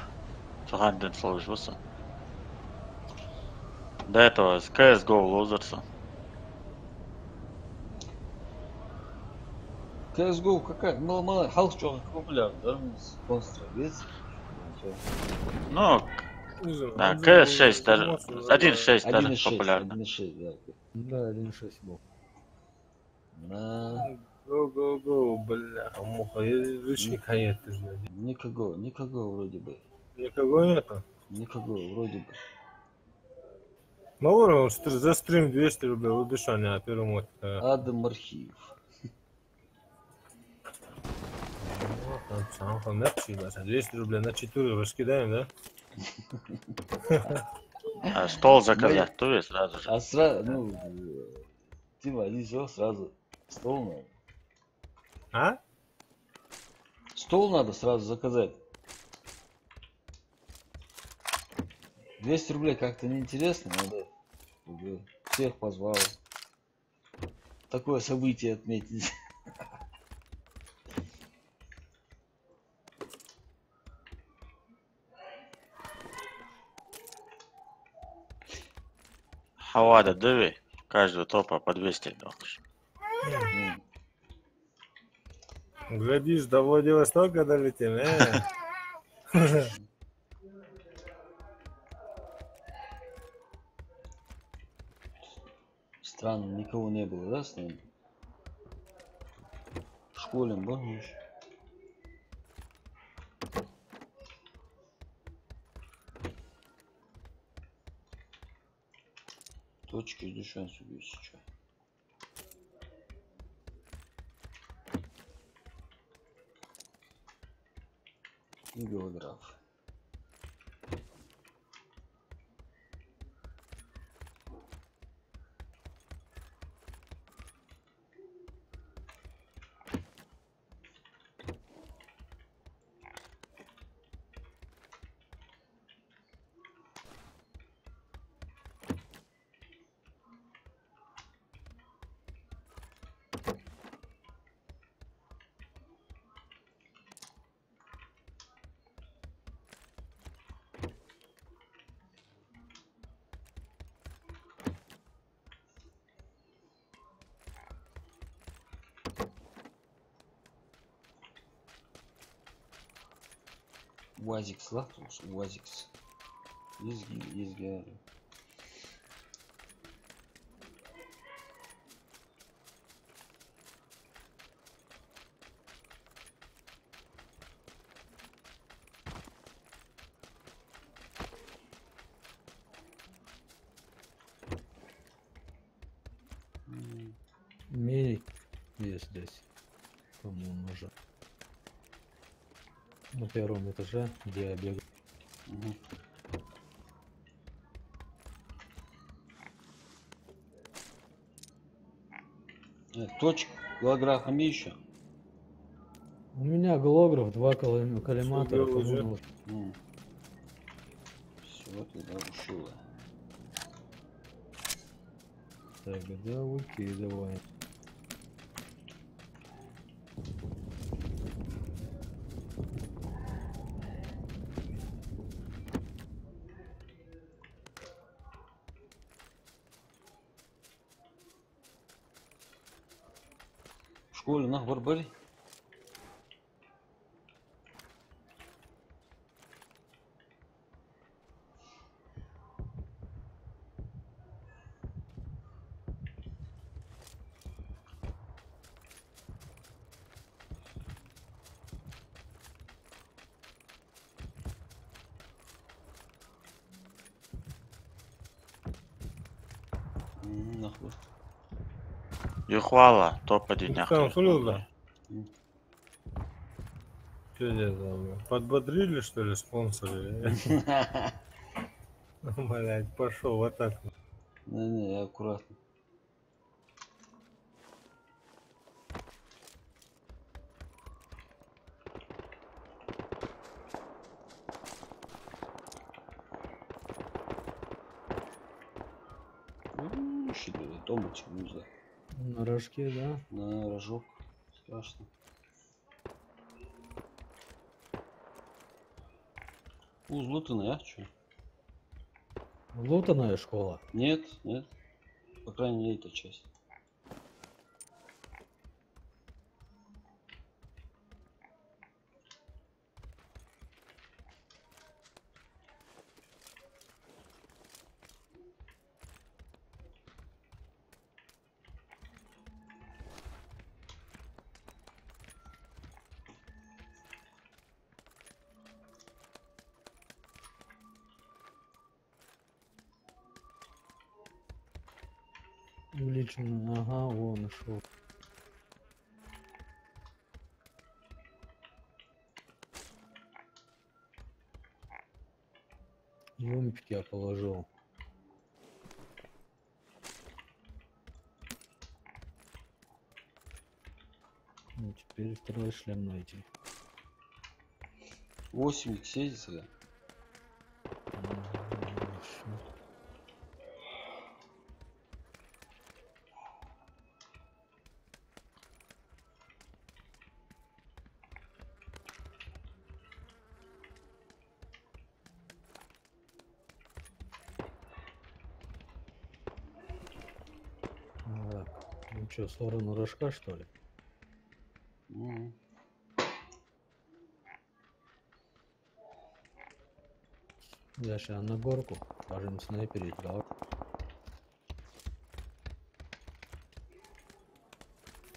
Туханден сложился. До этого с CSGO лозерса. CSGO какая? Мало, Халк что популярен, да? Спонсор есть? Ну, да, Отзывы CS6 даже, информацию 1.6 даже 1.6, популярно. 1.6, да. Да, 1.6 был. На Го-го-го, бля, муха, ручник хаят, ты знаешь. никого вроде бы. Никого нету. Никого вроде бы. Ну, ворон, за стрим 200 рублей, удышание, а первый мод. Адам архив. Там сам напиши, 200 рублей на 4 раскидаем, да? А стол заказать, то есть сразу же. А сразу, ну, ты води все сразу. Стол надо. А? Стол надо сразу заказать. 200 рублей как-то неинтересно, надо, чтобы всех позвал. Такое событие отметить. Хавада дыви, каждого топа по 200 дохнешь. Глядишь, до Владивостока долетим, Странно, никого не было, да, с нами? В школе можно. Точка из души себе сейчас. И голограф. УАЗикс лақтыңыз, УАЗикс. Езге. Мини есть здесь. Кому нужен. На первом этаже, где я бегаю. Угу. Точка, голограф имеющая? У меня голограф, 2 коллиматора. Всё, кому уже. нужен? Все, тогда ушила. Тогда выкидывай. В школе на барбаре? Нахуй. Юхвала, топ-1 Там флюда. М. Что это там? Подбодрили, что ли, спонсоры? Блять, пошел в атаку. Не, я аккуратно. Что это? Томочек нужно. На рожке, да? На рожок. Страшно. Узлутанная, а? Чё? Лутаная школа. Нет. По крайней мере, эта часть. Увеличенную. Ага, вон нашел. Юмпик я положил. Ну, теперь второй шлем найти. 8 сидится, да? Так, ну что, в сторону рожка, что ли? Мгм. Я сейчас на горку, можем снайперить, да?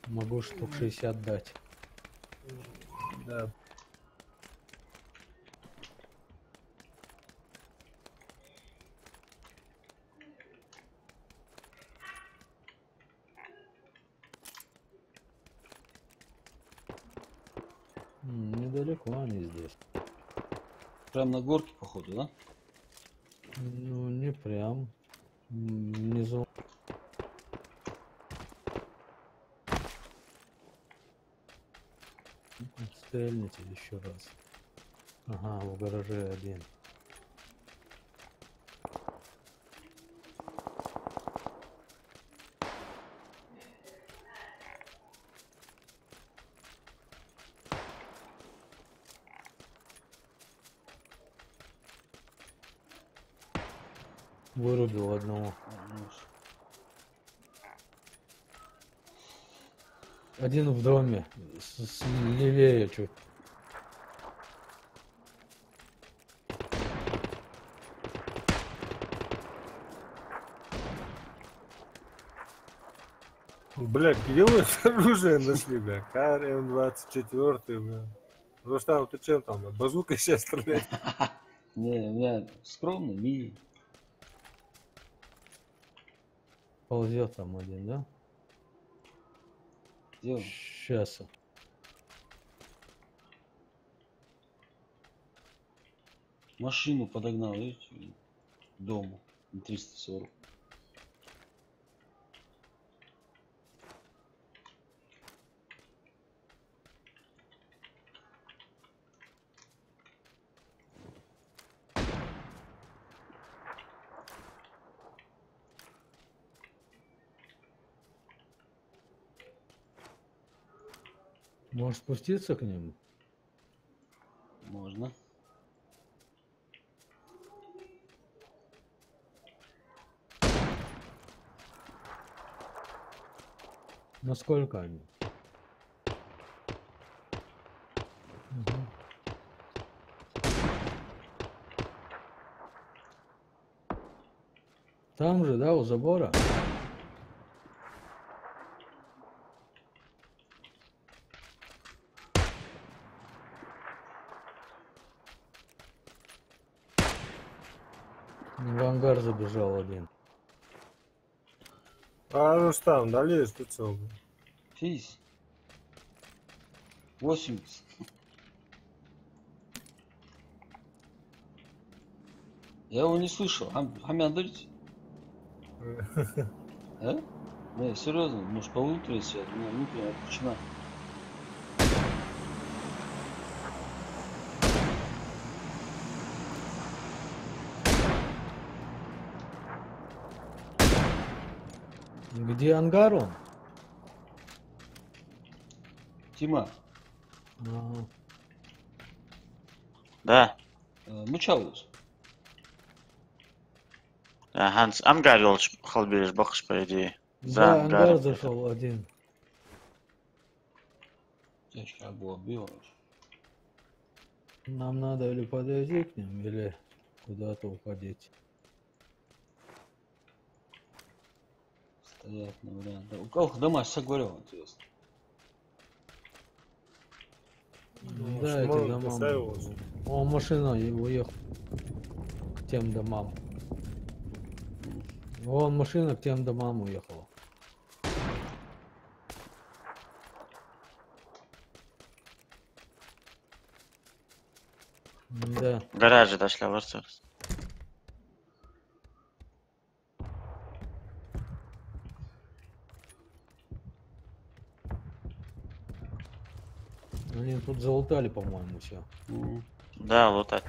Могу штук 60 дать. Да. Недалеко они здесь. Прям на горке, походу, да? Ну, не прям. Внизу. Стрельните еще раз. Ага, в гараже один. Вырубил одного. Один в доме. Левее чуть. Бля, где вы оружие нашли, бля? Кар М24, бля. Рустам, ты чем там? Базукой сейчас стреляешь? Не, у меня скромный ми. Ползет там один, да? Где он? Сейчас. Машину подогнал, видите, к дому на 340. Можешь спуститься к нему? Можно. Насколько они? Мгм. Там же, да, у забора? В ангар забежал один. А, Рустам, дали спецов. Фись. 80. Я его не слышал. Хамян дайте. А? Не, серьезно, может по внутренней связи? У меня внутренняя отключена. Где ангар он? Тима, Ага. Да. Мучаус. Ханс ангар yol qilib berish boqish по идее. За Да, ангар ангаром. зашел один. Тяжко было било. Нам надо или подойти к ним, или куда-то уходить. Стоять на вариант. Да, у кого дома согорел, интересно. Да, эти Шмон, дома. касаевался. О, машина и уехал к тем домам. Вон машина к тем домам уехала. Да. В гараже дошла вырсырс. Они тут залутали, по-моему, все. Да, лутать.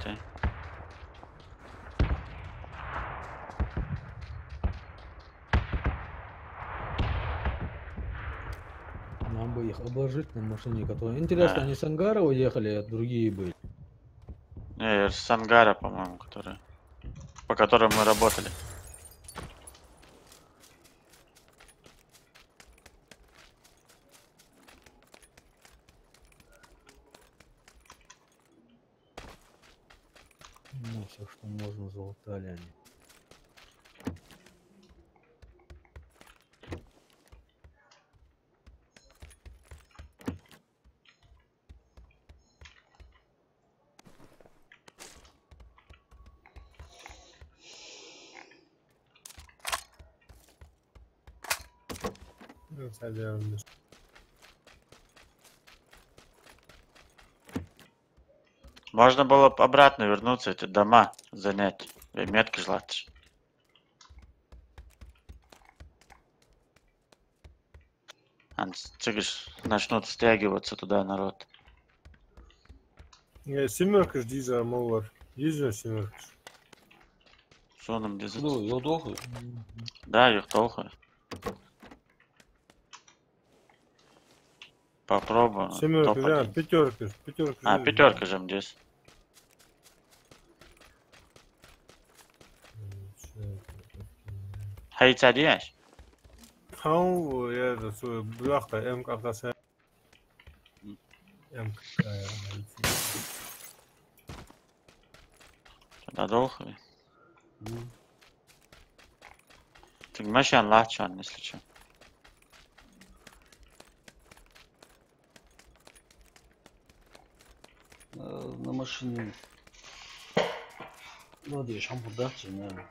Нам бы их обложить на машине, которые... Интересно, Да. они с ангара уехали, а другие были? Не, с ангара, по-моему, который, по которому мы работали. Ну, все, что можно, залутали они. Ну, садимся. Можно было бы обратно вернуться, эти дома занять. И метки желать. Начнут стягиваться туда народ. Семерка жди за Молвар. Есть же семерка? Соным дезет. Ну, я дохлый. Да, их толку. Попробуем. Семерка, да, пятерка. А, пятерка же здесь. Хайца дияш? Хау, я это свой бляха, МК. Надолго. Ты машин лачан, если что. машине. Надо еще ампутацию, наверное.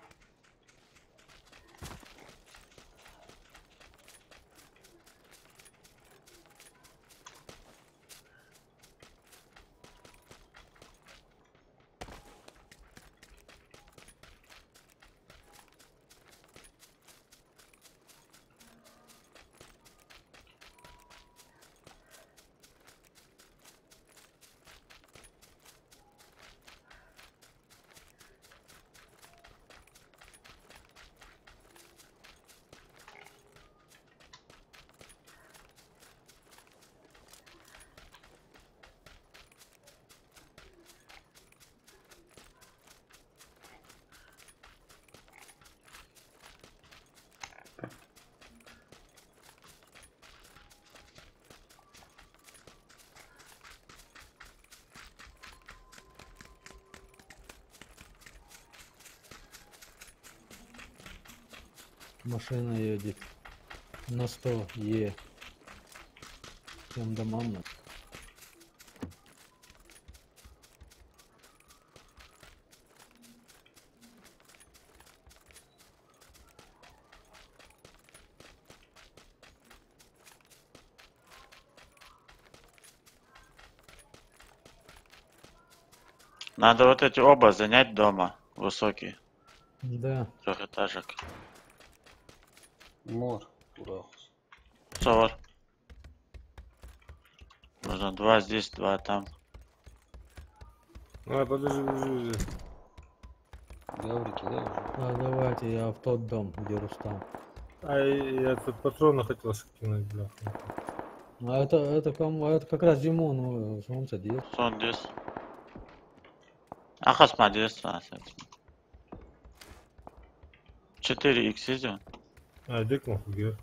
Машина едет на 100 Е. Всем домам. Надо вот эти оба занять дома, высокие, Да. трехэтажек. Мор, урахус. Совар. Нужно 2 здесь, 2 там. А, подожди. Гаврики, да, уже? А давайте я в тот дом, где Рустам. А я тут патроны хотел скинуть, бля. А это кому? Это как раз Димон, солнце держит. Сон здесь. Ахасма здесь. 4х идем. А, дик махугер.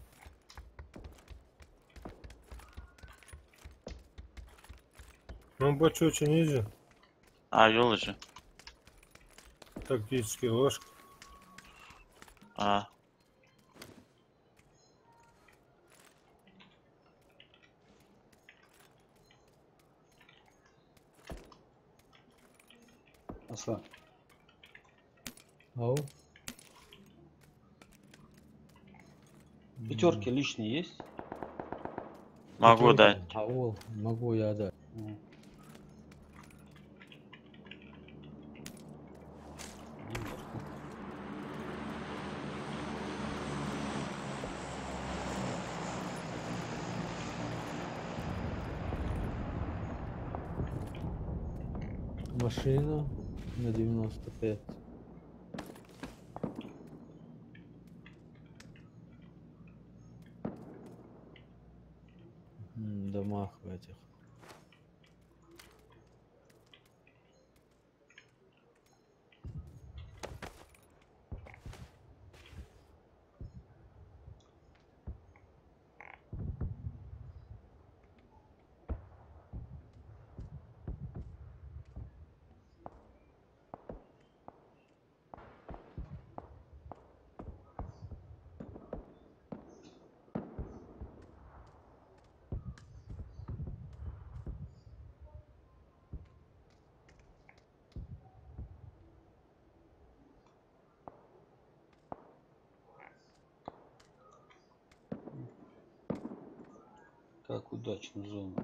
Ну, бачу очень изи. А, елочи. Тактический ложка. А. Аслан. Ау. Пятерки лишние есть? Могу Пятерки. дать. Ау, могу я дать. Машина на 95. Домах в этих. Как удачно зону.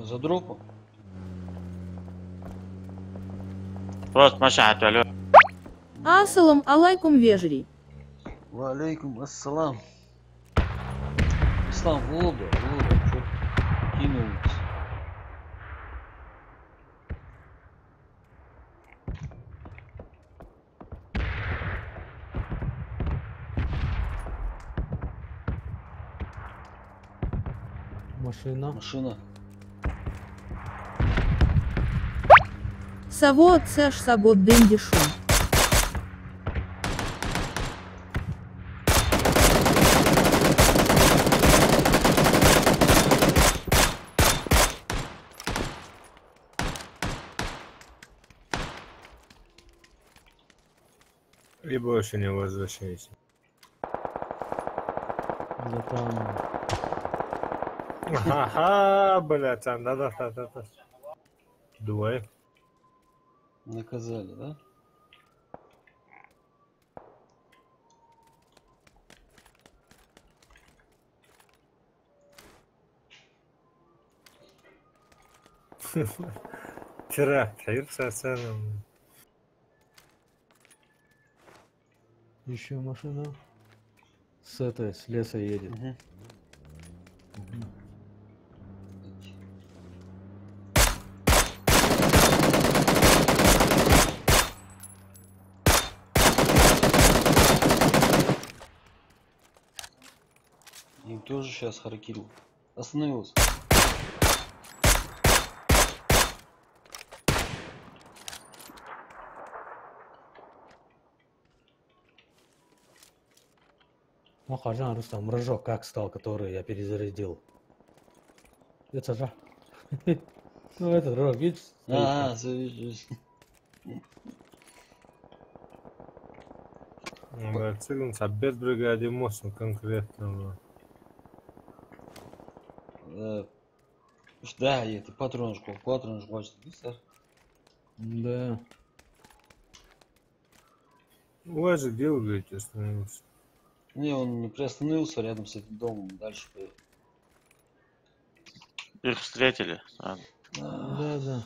За дропом? Просто машина отвалю. Ассалам алайкум вежри. Ва алейкум ассалам. Ислам, Волга, что кинулись. Машина. Машина. Саво цеш сагот дендишу. И больше не возвращайся. Да там... Ага, блядь, да. Двое. Наказали, да? Вчера, Таир Сасаном. Еще машина. С леса едет. Угу. Им тоже сейчас харакирил. Остановился. Ну, Харжан Рустам, рожок как стал, который я перезарядил. Это же. Ну, этот рожок, видишь? стоит там. Все, видишь. Блядь, цыган, обед бригаде мостом конкретно. Да, это патронушку хочет. Да. У вас же где вы говорите остановился? Не, он не приостановился рядом с этим домом, дальше поехал. Их встретили. Ладно. Да.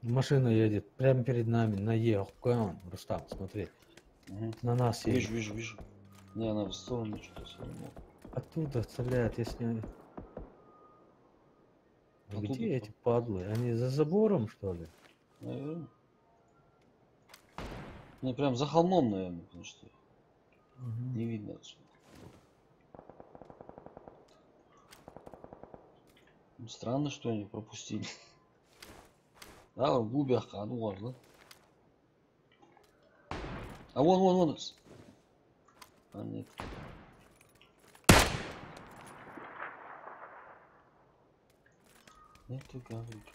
Машина едет прямо перед нами, на Е-Кон, Рустам, смотри. Угу. На нас едет. Вижу. Не, она в сторону что-то свернула. Оттуда стреляют, если... А Оттуда где кто? эти падлы? Они за забором, что ли? Наверное. Не, прям за холмом, наверное, потому что Мгм. не видно отсюда. Странно, что они пропустили. Да, в глубях, ну ладно. А вон. А нет. Нету гавриков.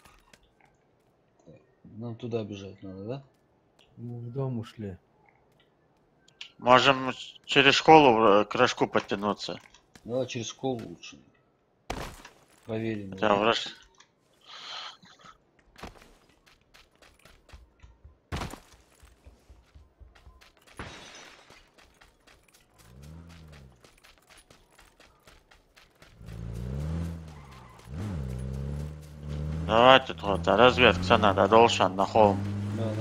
Так, нам туда бежать надо, да? Мы в дом ушли. Можем через школу к рожку подтянуться. Давай через школу лучше. Проверим. Хотя враж... Давайте тут разведка надо, должен на холм. Да.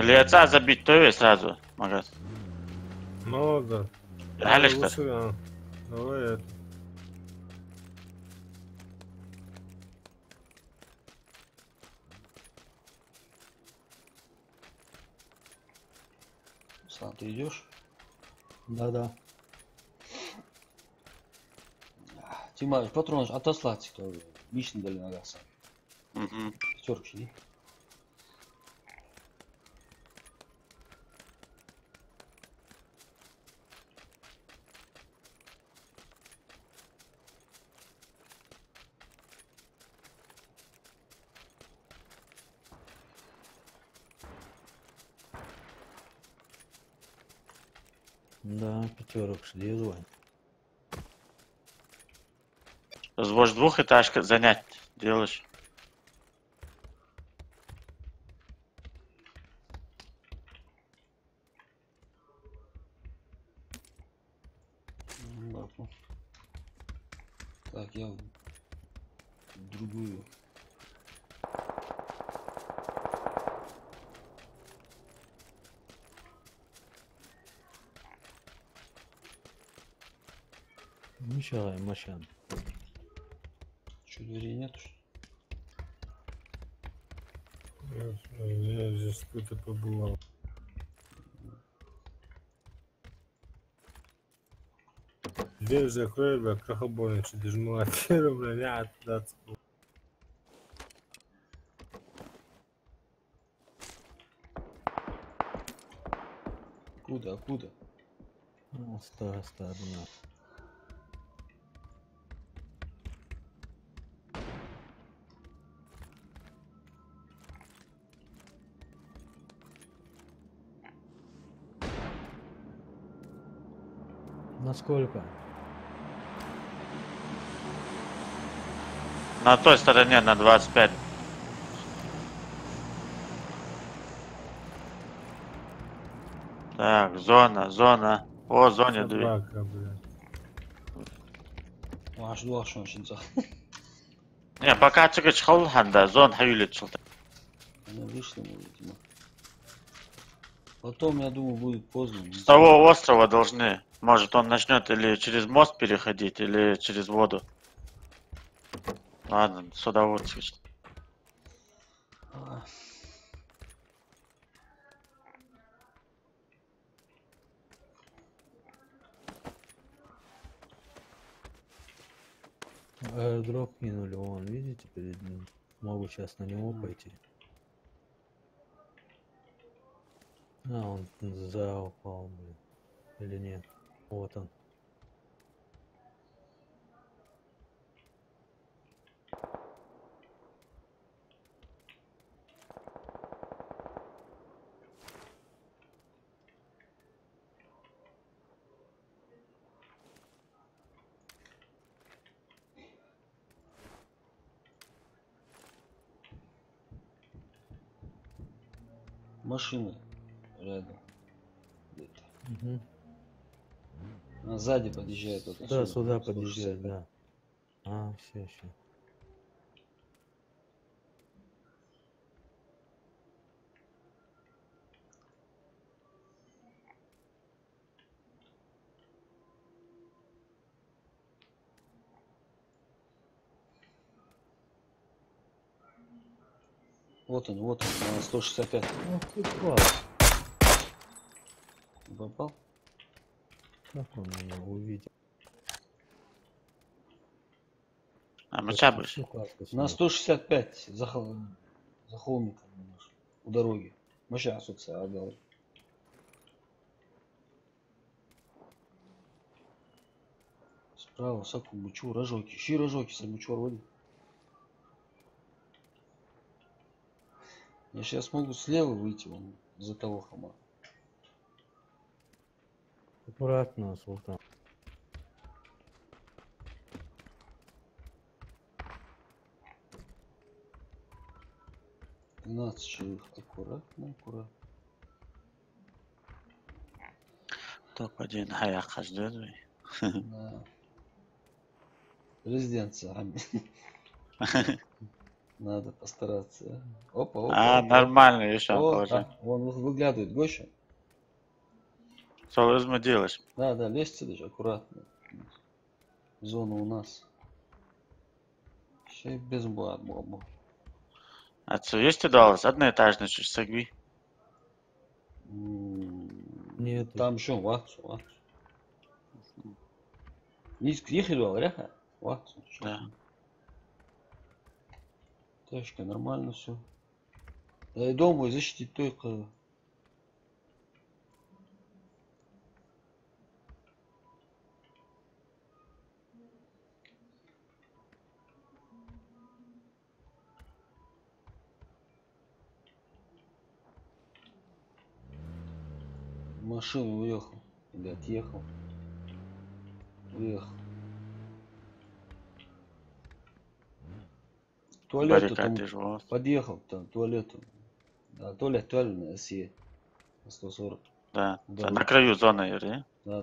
Или отца забить, то и сразу. Магаз. Ну да. Алиштер. Давай это. Сам ты идешь? Да. Тимар, патрон отослать, кто лично дали нога сам. Угу. Пятерки, не? Да, пятерок шли, звонь. Сбожь двухэтажка занять делаешь. Ладно. Так, я в другую. Мешай, Машан. Что, дверей нету? Что ли? Я здесь кто-то побывал. Дверь закрой, бля, крохобойно, что даже молотера, бля, не отдаться. Куда, куда? Ну, одна. Насколько? На той стороне на 25. Так, зона. О, зоне 2. Собака, бля. Аш дуах шон шинца. Не, пока чыгы чыгыл ханда, зон хаюлет чылды. Они вышли, видимо. Потом, я думаю, будет поздно. С того острова должны. Может, он начнет или через мост переходить, или через воду. Ладно, сюда вот. Аэродроп кинули, вон, видите, перед ним. Могу сейчас на него пойти. А, он упал, блин. Или нет? Вот он. Машина рядом. Где-то. Угу. А сзади подъезжает вот Да, отсюда, сюда 165. подъезжает, да. А, все. Вот он, на 165. Ох ты, класс. Попал? Как он меня увидел? А мы чабы. На 165 за холмиком немножко. У дороги. Мы сейчас отдал. Справа саку бучу, рожоки. Щи рожоки самучу роди. Я сейчас могу слева выйти вон за того хома. Аккуратно, Султан. Живых. Аккуратно. Топ-1 хаяк каждый. Да. Резиденция. Надо постараться. Опа. Нормально, еще положи. Вон выглядывает Гоща. Что мы делаешь? Да, лезьте даже аккуратно. Зона у нас. Ще без бомбы. Отсюда есть удалось? Одноэтажный чуть сагви. Нет. Там еще вахс. Низко ехали, говоря? Вахс. Да. Тачка, нормально все. Да и дома защитить только. Машину уехал. Или отъехал. Уехал. Туалет там подъехал, там туалету. Да, туалет на СЕ. На 140. Да. На краю зоны, Юрий. Да.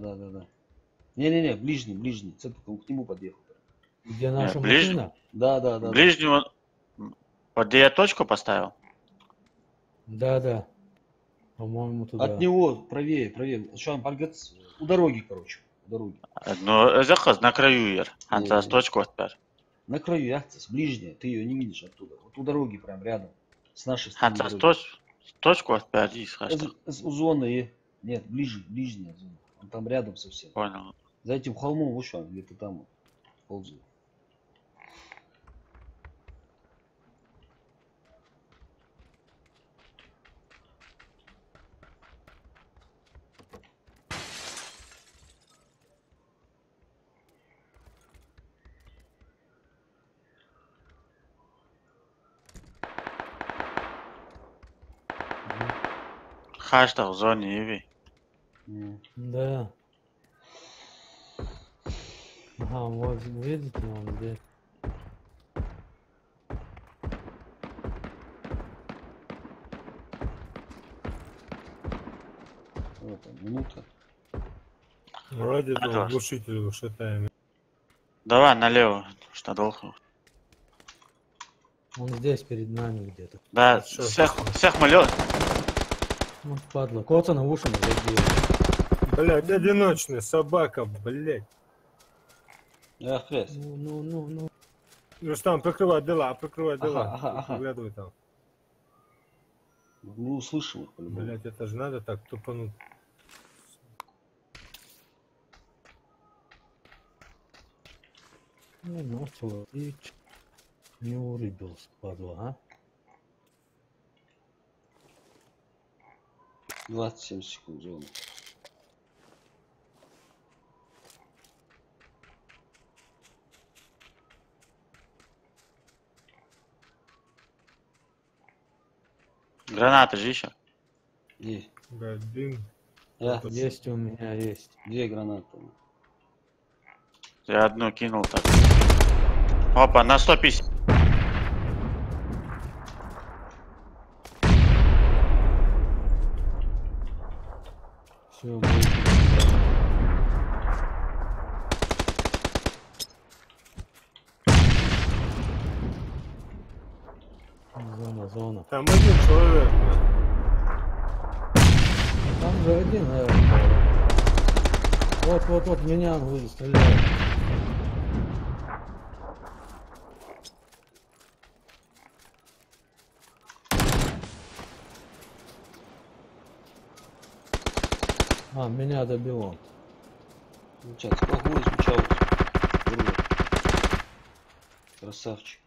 Не, ближний. Це к нему подъехал. Где наша машина? Да. Ближнего. Вот где я точку поставил? Да. По-моему, туда. От него правее. Что он паргец? У дороги, короче. У дороги. Ну, захоз на краю, Юр. Антас точку отпер. На краю яхтас, ближняя. Ты ее не видишь оттуда. Вот у дороги прям рядом. С нашей стороны. Хотя вроде. точку впереди схожу. У зоны. Нет, ближняя зона. Он там рядом совсем. Понял. За этим холмом вышел, где-то там ползает. Хашта в зоне Иви. Да. Ага, вот видите, он здесь. Вот он, минута. Вроде Ага. там глушитель шатаем. Давай налево, что долго. Он здесь перед нами где-то. Да, Всё, всех молю. Вот падла. Коцана в уши забил. Блядь, одиночный, собака, блядь. Хрест. Ну. Рустам, прикрывай дела, Ага. Поглядывай там. Мы услышим их по-любому. Блядь, это же надо так тупануть. Ну, все. И не урыбился, падла, а? 27 секунд зоны. Гранаты же еще. Где? Блядь, дым. Есть у меня, есть. Где граната? Я одну кинул так. Опа, на 150. Все, будет. Зона. Там один человек, блядь. Там же один, наверное. Вот, меня он стреляет. Меня добил он. Получается, плохой изучал. Красавчик.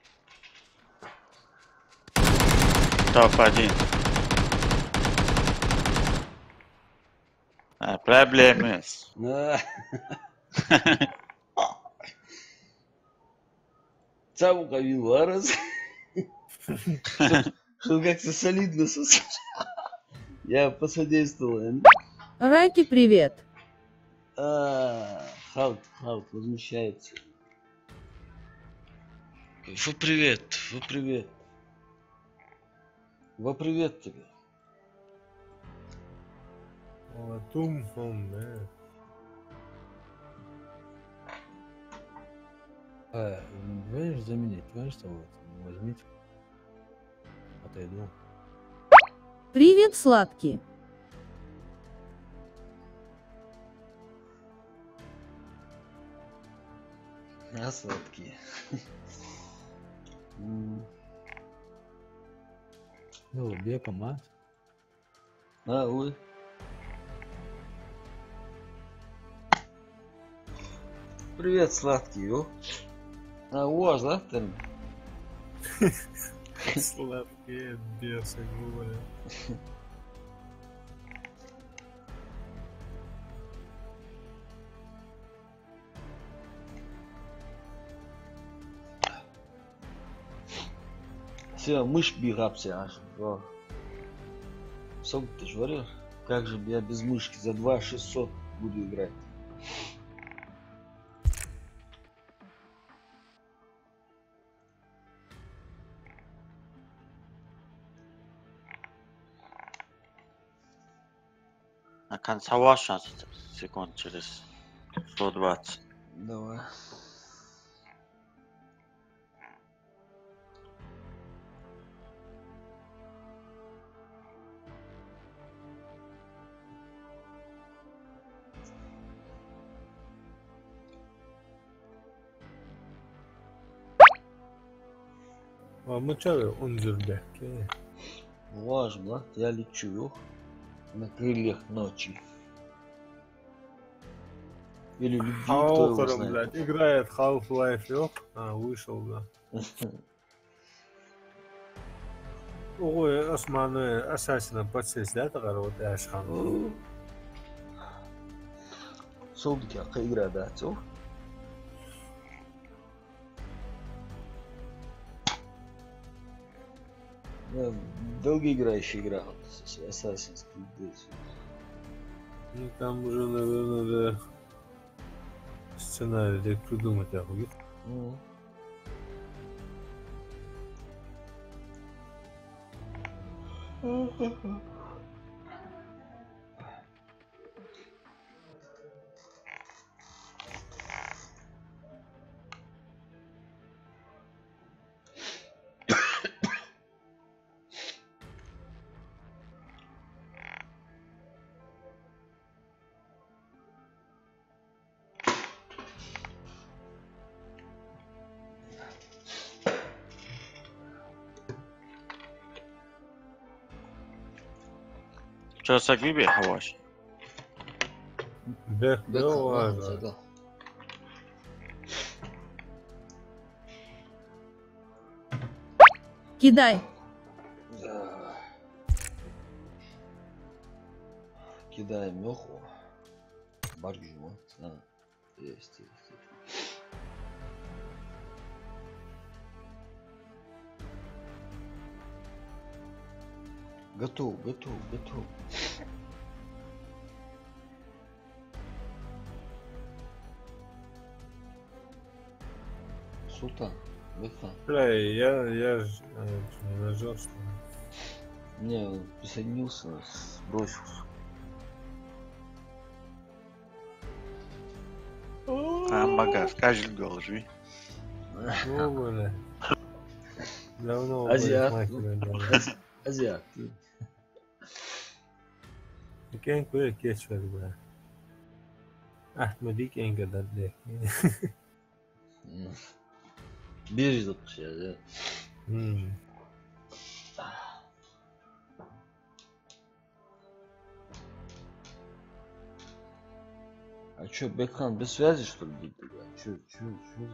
Топ-1. Проблемы. Цамука Виларес. Что как-то солидно сосал. Я посодействовал. Раки, привет. Хаут возмущается. Во привет. Во привет тебе. Тум, да. Будешь заменить, понимаешь, что вот? Возьмите. Отойду. Привет, сладкий. Сладкие. Ну, бека, мать. Ой. Привет, сладкий, о. У вас, да, там? Сладкие бесы, говорят. Все, мышь бегапся аж. Сок ты ж варишь? Как же я без мышки за 2600 буду играть? На концовой шанс секунд через 120. Давай. Мы чё, он зердяки. Важно, я лечу на крыльях ночи. Или любви, кто его Халкером, знает. блядь, играет Half-Life, ёп. А, вышел, да. Ой, Османы, Ассасина подсесть, да, вот я шхан. Солдики, а игра, да, отцов? Долгоиграющая игра, вот, Assassin's Creed 10. Ну, там уже, наверное, надо сценарий придумать, я хуй. Ну. Что, Сагвиби, Хаваш? Да, да, ладно. Загал. Кидай. Да. Кидаем меху. Баржу. А, есть. Готов. Султан, Бехан. Бля, я ж не нажал, что ли. Не, он присоединился, сбросился. Магаз, каждый гол, живи. Ну, бля. Давно, Азиат. блядь, мать, бля. Азиат. Quem foi que é bля? Ahmadi quem gadar de. Бежит от себя, да? А чё, Бекхан без связи, что ли, будет? Чё за...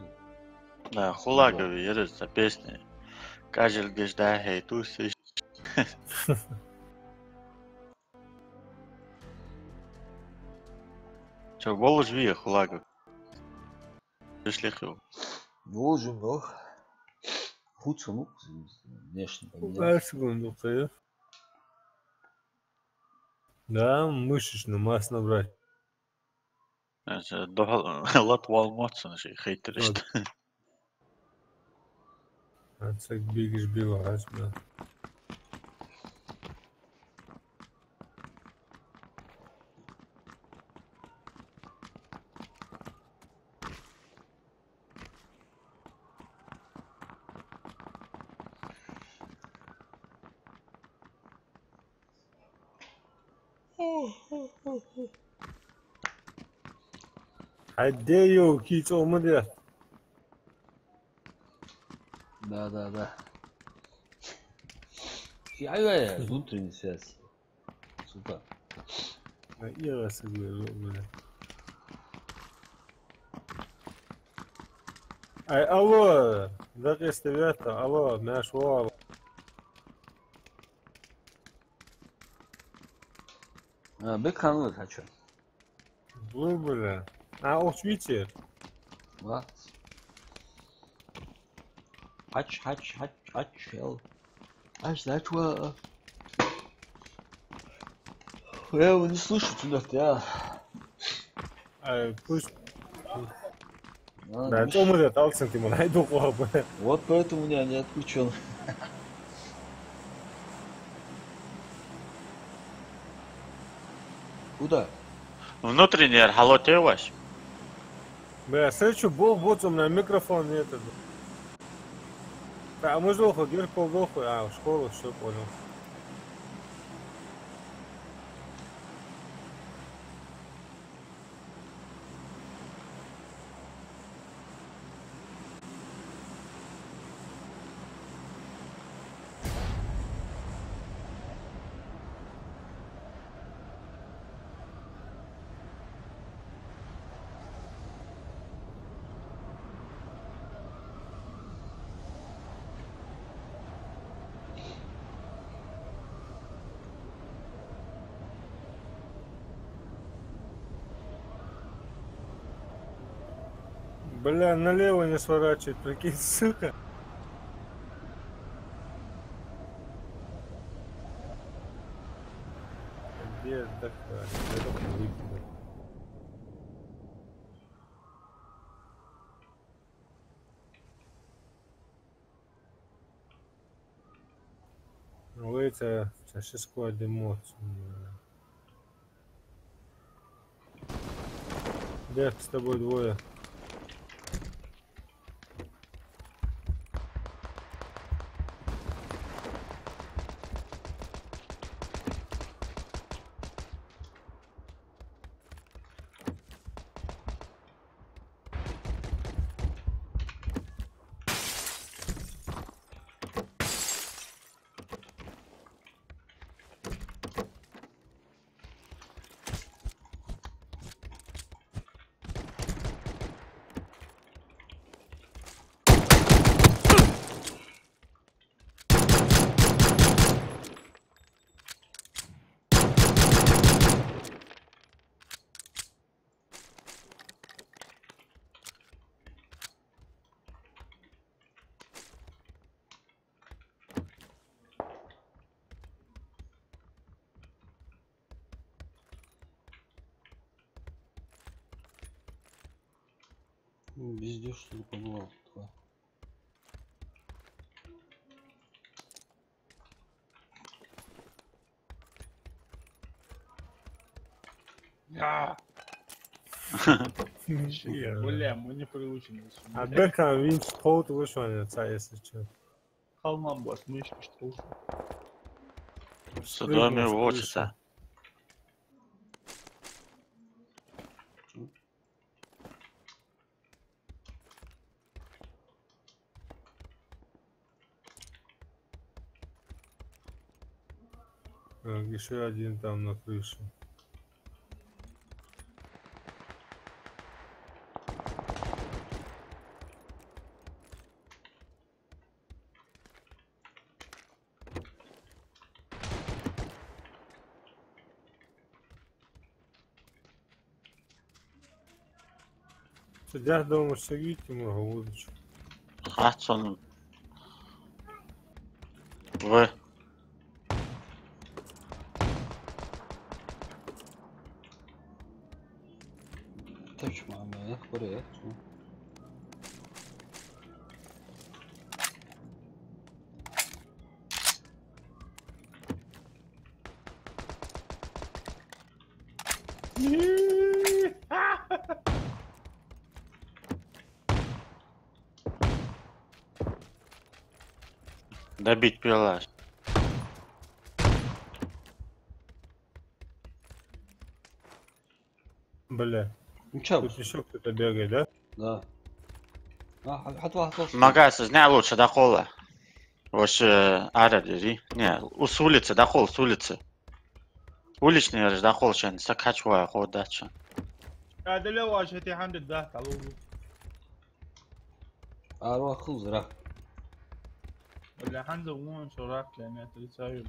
Да, Хулагови, едет за песней. Каждый гежда, хей, туси. Чё, гол живи, Хулагов. Пришли его. Волжу, но... Худшо, ну, внешне А поменялся. секунду, кайф. Да, мышечно масс набрать. Лат Валматсон же хейтерist. Ацак бегишь бивать, бля. Адею, киц омыды. Да. Я внутренняя связь. Супер. Я согласен, бля. Ай, алло, да ты ставята, алло, наш вал. Бекхан вот, а чё? Был, бля. А, учите. What? Haç, hell. Haç, that what? Я его не слышу, ребят, я... Ай, пусть. А, Да, ну, то мы толкнем, ты найду хлопа. Вот поэтому меня не отключен. Куда? Внутренний архалот ваш. Бля, слышу, был вот у меня микрофон нет. А мы же лоху, гер полдоху, а в школу все понял. Бля, налево не сворачивает, прикинь, сука. Где такая? Я только выкину. Ну, это шишко дымот. Да, с тобой двое. Везде что ли побывал? Два. Бля, мы не приучены. А Бекхам Винч Хоут вышванится, если что. Халман бас, мышки, что С доме учится. Еще один там на крыше. Сидят дома, сидите, много удочек. Хатсон. Вы. Taş mamaya buraya. Добить пила. Бля, Ну чё? тут еще кто-то бегает, да? Да. Хатва. Магаз, не лучше до холла. Вообще, арадери. Не, с улицы, до холл, с улицы. Уличный до холл, сейчас сакачвая ход дача. هذا لو عشتي عند الدهت على طول Arva khuzra. ولا عنده مو شراك لان تساوي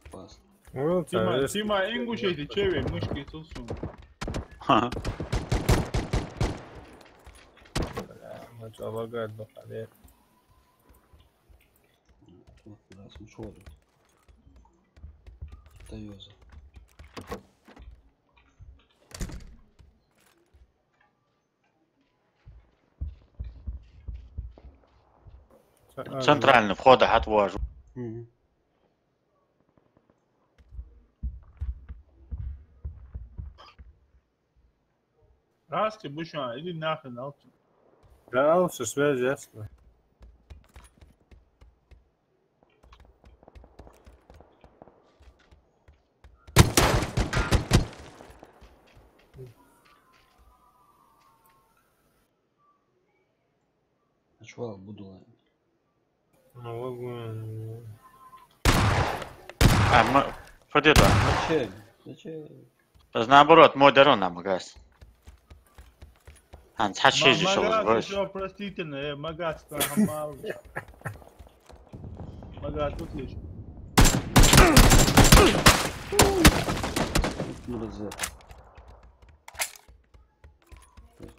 Спас. Ну, Тима ингушей ты чеве мышки сусу. начал лагать, бахале. Раз мшоры. Тойоза. Центральный вход отвожу. Раз ты будешь, иди нахрен, алчи. Да, все связь ясно. Чувак, буду ловить. Ходи туда. Зачем? Зачем? Наоборот, мой дорог на магаз. Он хачи же шел, Магаз еще простительно, магаз там мало. Магаз тут лишь. РЗ.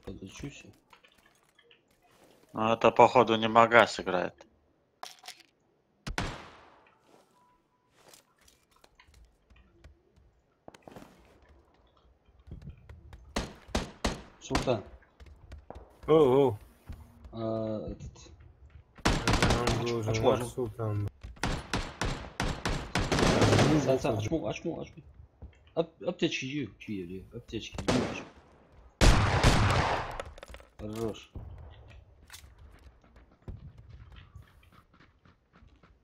Подучусь. Ну, это, походу, не Магас играет. Султан. Оу. Этот. Он должен Очко. наш Султан. Сан, очку. Аптечки, чьи, аптечки. Хорош.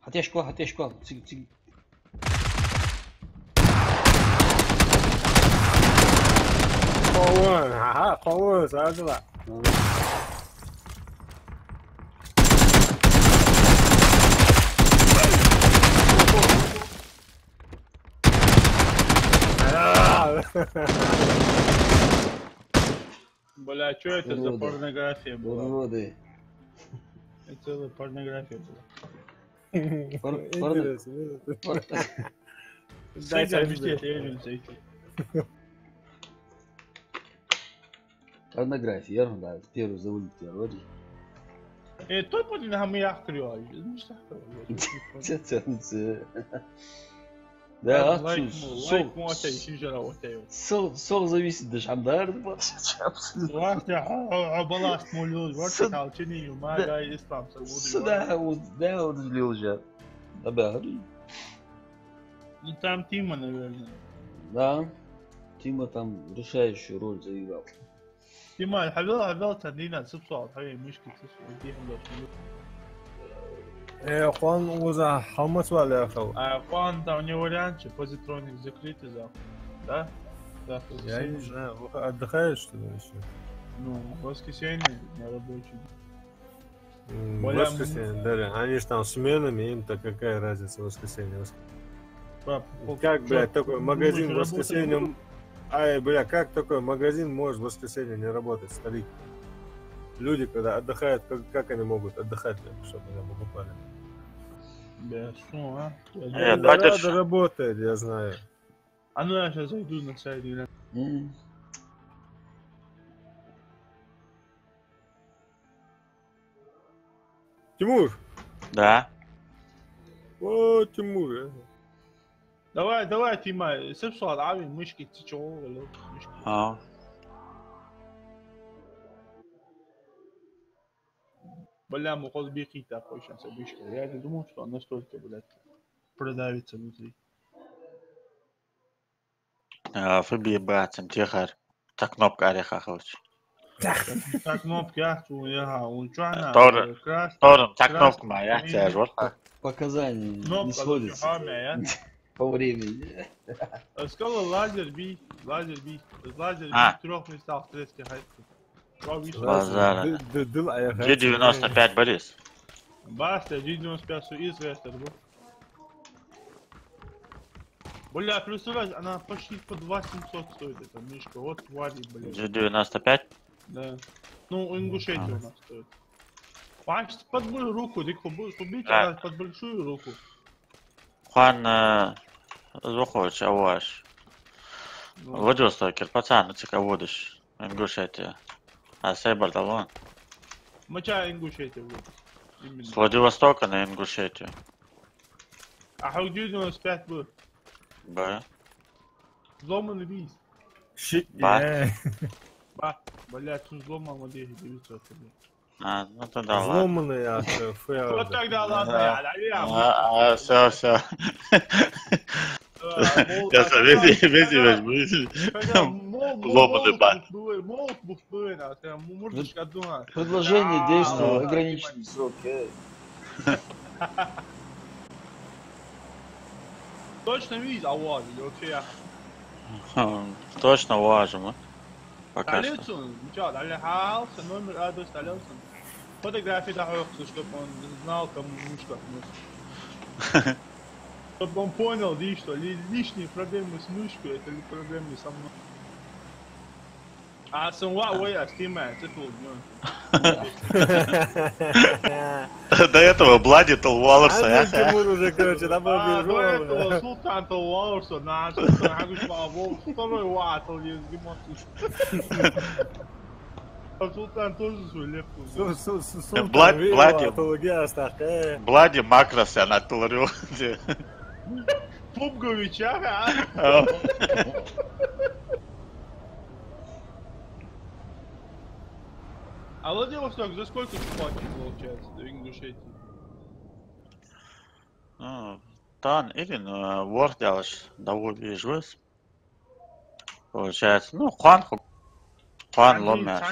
Ateş koy. Çık. Kovun, sardılar. Бля, что это за порнография была? Уроды. Это целая порнография была. Интересно. Дайте объяснить, я не зайти. Порнография, ерунда. Первый зовут вроде. Той поди на хамы яхтырıyor. Не Тянется. Да, лайк муатей, шинжара отей. сол зависит до шамдар. Вахт абаласт молюз, вахт калчини, магай ислам сагуди. Да, он взлил же. Да, Ну там Тима, наверное. да. Тима там решающую роль заиграл. Тима, حلوة تدينا سبصات هاي مشكلة سبصات دي حلوة. Хуан уже хамас валяхал. А Хуан там не вариант, позитронник закрытый завтра. Да? Завтра. Я не знаю, вы отдыхаешь что ли еще? Ну, воскресенье на рабочий. Воскресенье, да. Они же там сменами, им-то какая разница воскресенье. Как, блядь, такой магазин в воскресенье... Ай, бля, как такой магазин может в воскресенье не работать, старик? Люди, когда отдыхают, как они могут отдыхать, чтобы они покупали? Да, что, а? Рада работает, я знаю. А ну я сейчас зайду на сайт. Тимур! Да. О, Тимур! давай, Тима, سبصات عامل مشكلة تشعور ولا مشكلة. А. Бля, мы хоть беги такой сейчас обычно. Я не думал, что он настолько, блядь, продавится внутри. Фиби, братцем, тихо. Так кнопка ореха, короче. Так кнопки, он что она? Торм, так кнопка моя, тебя же вот. Показания не Кнопка сходятся по времени. Сказал лазер би. Лазер би в 3 местах стрелки хайпки. Базара. G95, Борис. Баста, G95 известно, да? Бля, представляешь, она почти по 2700 стоит, эта мишка. Вот твари, блядь. G95? Да. Ну, Ингушетия у нас стоит. Паш, под мою руку, дико будешь убить, Да. а под большую руку. Хуан Зухович, аваш. Владивостокер, пацан, ты кого водишь? Ингушетия. А Сейбар Талон. Мача Ингушетия будет. С Владивостока на Ингушетию. А how do you know спят был? Б. Взломанный виз. Ба. Ба, блядь, он взломал модель 900. А, ну тогда ладно. Взломанный от Вот Феода. тогда ладно, я Все. Сейчас, вези возьму. Ломаный бат. Молот был, а ты мордочка одна. Предложение действовало ограниченный срок. Точно виз, а вот, вообще я. Точно важно. Пока что. Талицун, ничего, дали хаус, номер, адрес Талицун. Фотографии дохуй, чтобы он знал, кому мышка относится. Чтобы он понял, что лишние проблемы с мышкой, это ли проблемы со мной. А сам ой, а с кем я, ты до этого Блади Толвалерса, А Тимур уже, короче, там До этого побежал. Султан Толвалерса, на Султан Хагушбабов, второй ватл есть Гиматуш. А Султан тоже свой лепку. Блади. Блади Макрос, Анатолий. Пупгович, ага. А Владивосток за сколько ты платишь, получается, до Ингушетии? Тан или Word делаешь довольно вежливость. Получается, ну, Хуан ломер.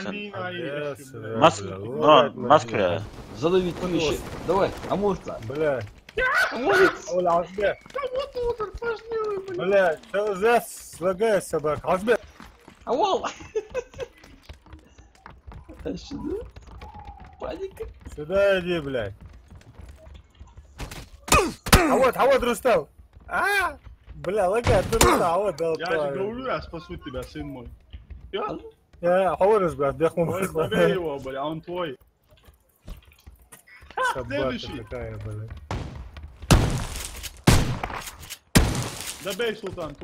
Москве. Задавить еще. Давай, а может так? Бля. Может? Кого-то пошли, Бля, что за слагая собак? Азбек. А вол! А сюда? Паника. Сюда иди, блядь. А вот Рустам. Бля, лагай, ты Рустам, а вот дал. Я же говорю, я спасу тебя, сын мой. Я говорю, блядь, дохну. Забей его, бля, он твой. Собака Следующий. такая, блядь. Забей, Султан.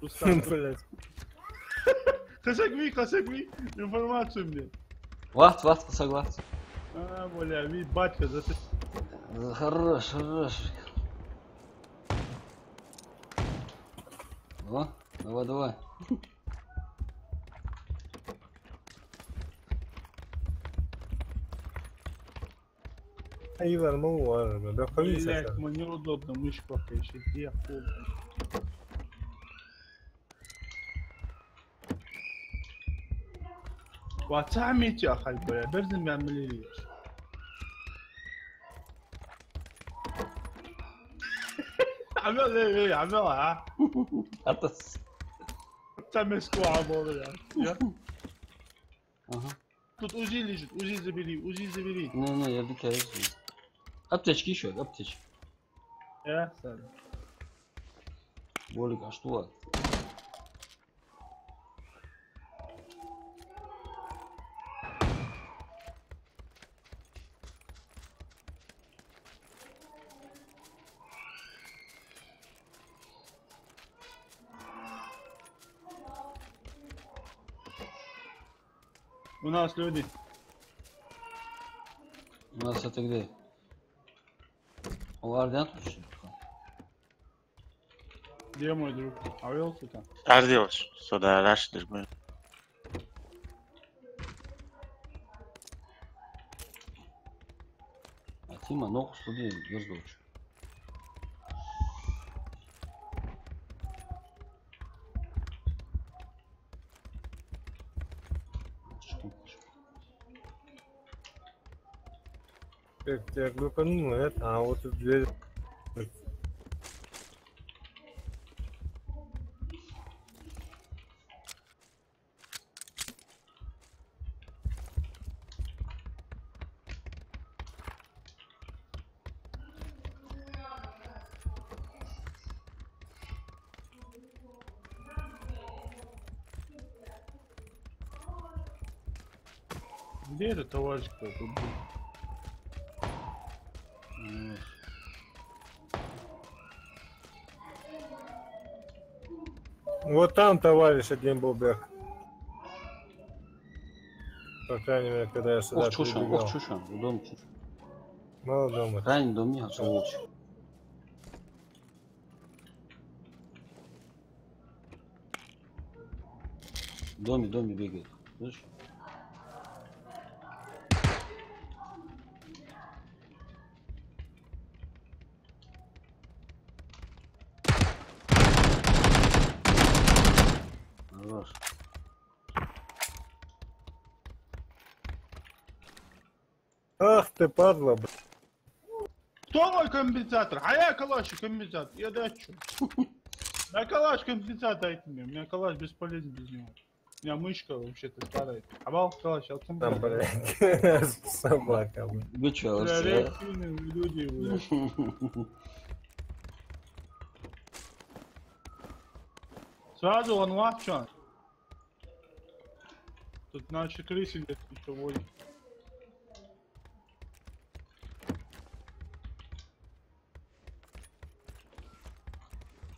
Рустам. Блядь. Хасагви, информацию мне. Вахт, согласен. Бля, вид, батька, за ты. Хорош. О, давай. Иван, ну ладно, да полиция. Блять, мне неудобно, мышь пока еще. Где я помню. Ватсами тяхай, бля, берден ben biliyoruz. عمل ها Атас. تمسكوا عمو я. Ага. Тут УЗИ лежит, УЗИ забери. Не, я докажу. Аптечки еще, аптечки. Я сам. Болик, а что? У нас люди. У нас это где? Олардан tutuştu. Где мой друг? Авелся там. Ардиош, сюда раштыр мы. А Тима ногу студи yazdı. Как бы ну это, а вот тут дверь. Где этот товарищ кто-то был? Вот там товарищ один был бег. По крайней мере, когда я сюда прибегал. Чушан, в дом чушан. Мало дома. Ранний дом не сволочь. В доме бегает. Слышишь? Хорош. Ах ты падла, блядь. Кто мой компенсатор? А я калаш компенсатор. Я дачу. Да калаш компенсатор дайте мне. У меня калаш бесполезен без него. У меня мышка вообще-то старая. Абал калаш, Там, блядь. Собака, блядь. Вы чё, Бля, Арсен? реактивные люди, бля. Сразу он лапчан. Тут наши крысы где-то еще водят.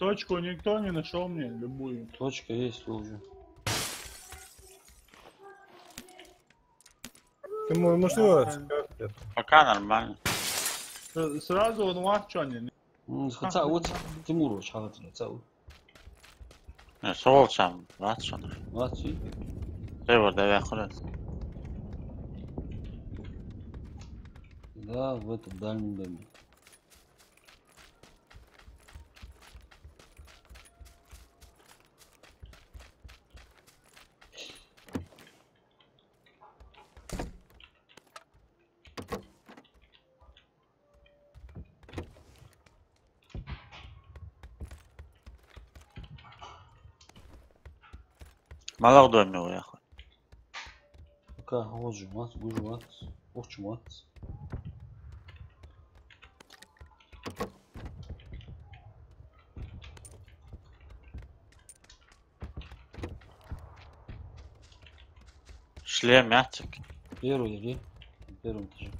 Точку никто не нашел мне, любую. Точка есть уже. Ты можешь Пока нормально. Сразу он лахчанин. Хотя вот Тимур чагатын цау. Не, соғылшам, рас шоны. Вот и Тревор, давай құрат. да, в этом дальнем доме. Малақ доме ояқы. Пока вот жумат, выжимат, охчумат. Шлем, мячик. Первый или на первом этаже.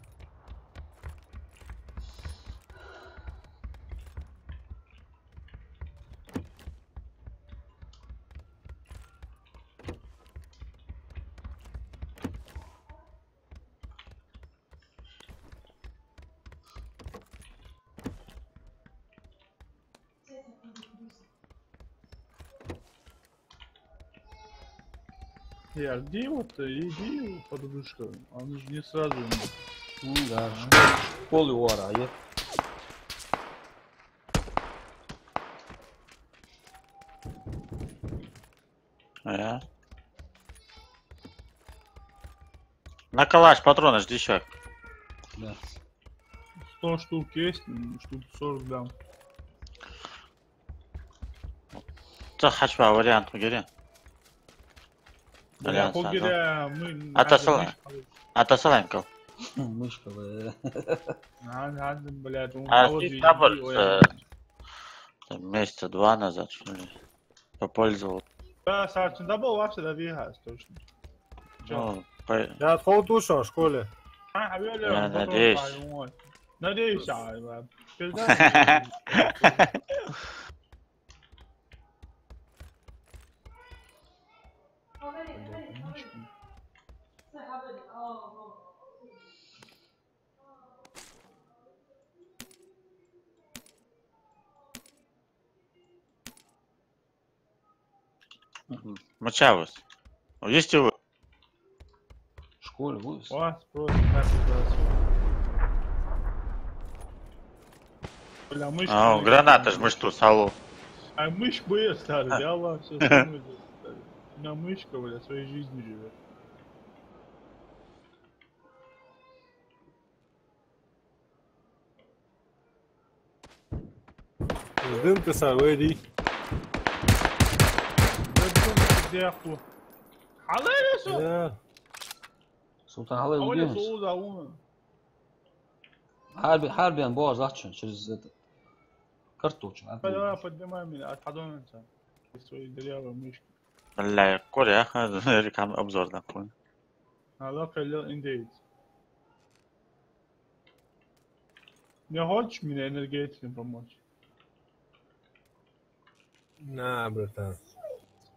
Я где вот, иди, подружка. Он же не сразу. Ну да, пол его арает. На калаш патроны жди еще. Да. 100 штук есть, штук 40 дам. Ты хачба вариант гере. Я погиря, мы... Атасалайм кал. Мышка, бля. Надо, блядь, он А вот ты же табор иди, месяца 2 назад, что ли, попользовал. Да, Сарчин, да был вообще до Вегас, точно. Ну, Я отход ушел в школе. Я надеюсь. Надеюсь, а, передай. Мачавус. Есть вы? В школе вывез. Вас просто нафиг. Бля, мышка. А, граната ж мы что, салу. А мышь бы старый, да ладно, все остальное. У меня мышка, бля, своей жизнью живет. Дым ты саведи. Дяху. Халерису! Да. Султан Халай Оля убьемся. Сауда уна. Харбиан Боаз Ахчан через это. Карту очень. Давай поднимай меня, отходи на свои дырявые мышки. Бля, Корея, рекам обзор такой. Allah fellow indeed. Не хочешь мне энергетиком помочь? На, братан.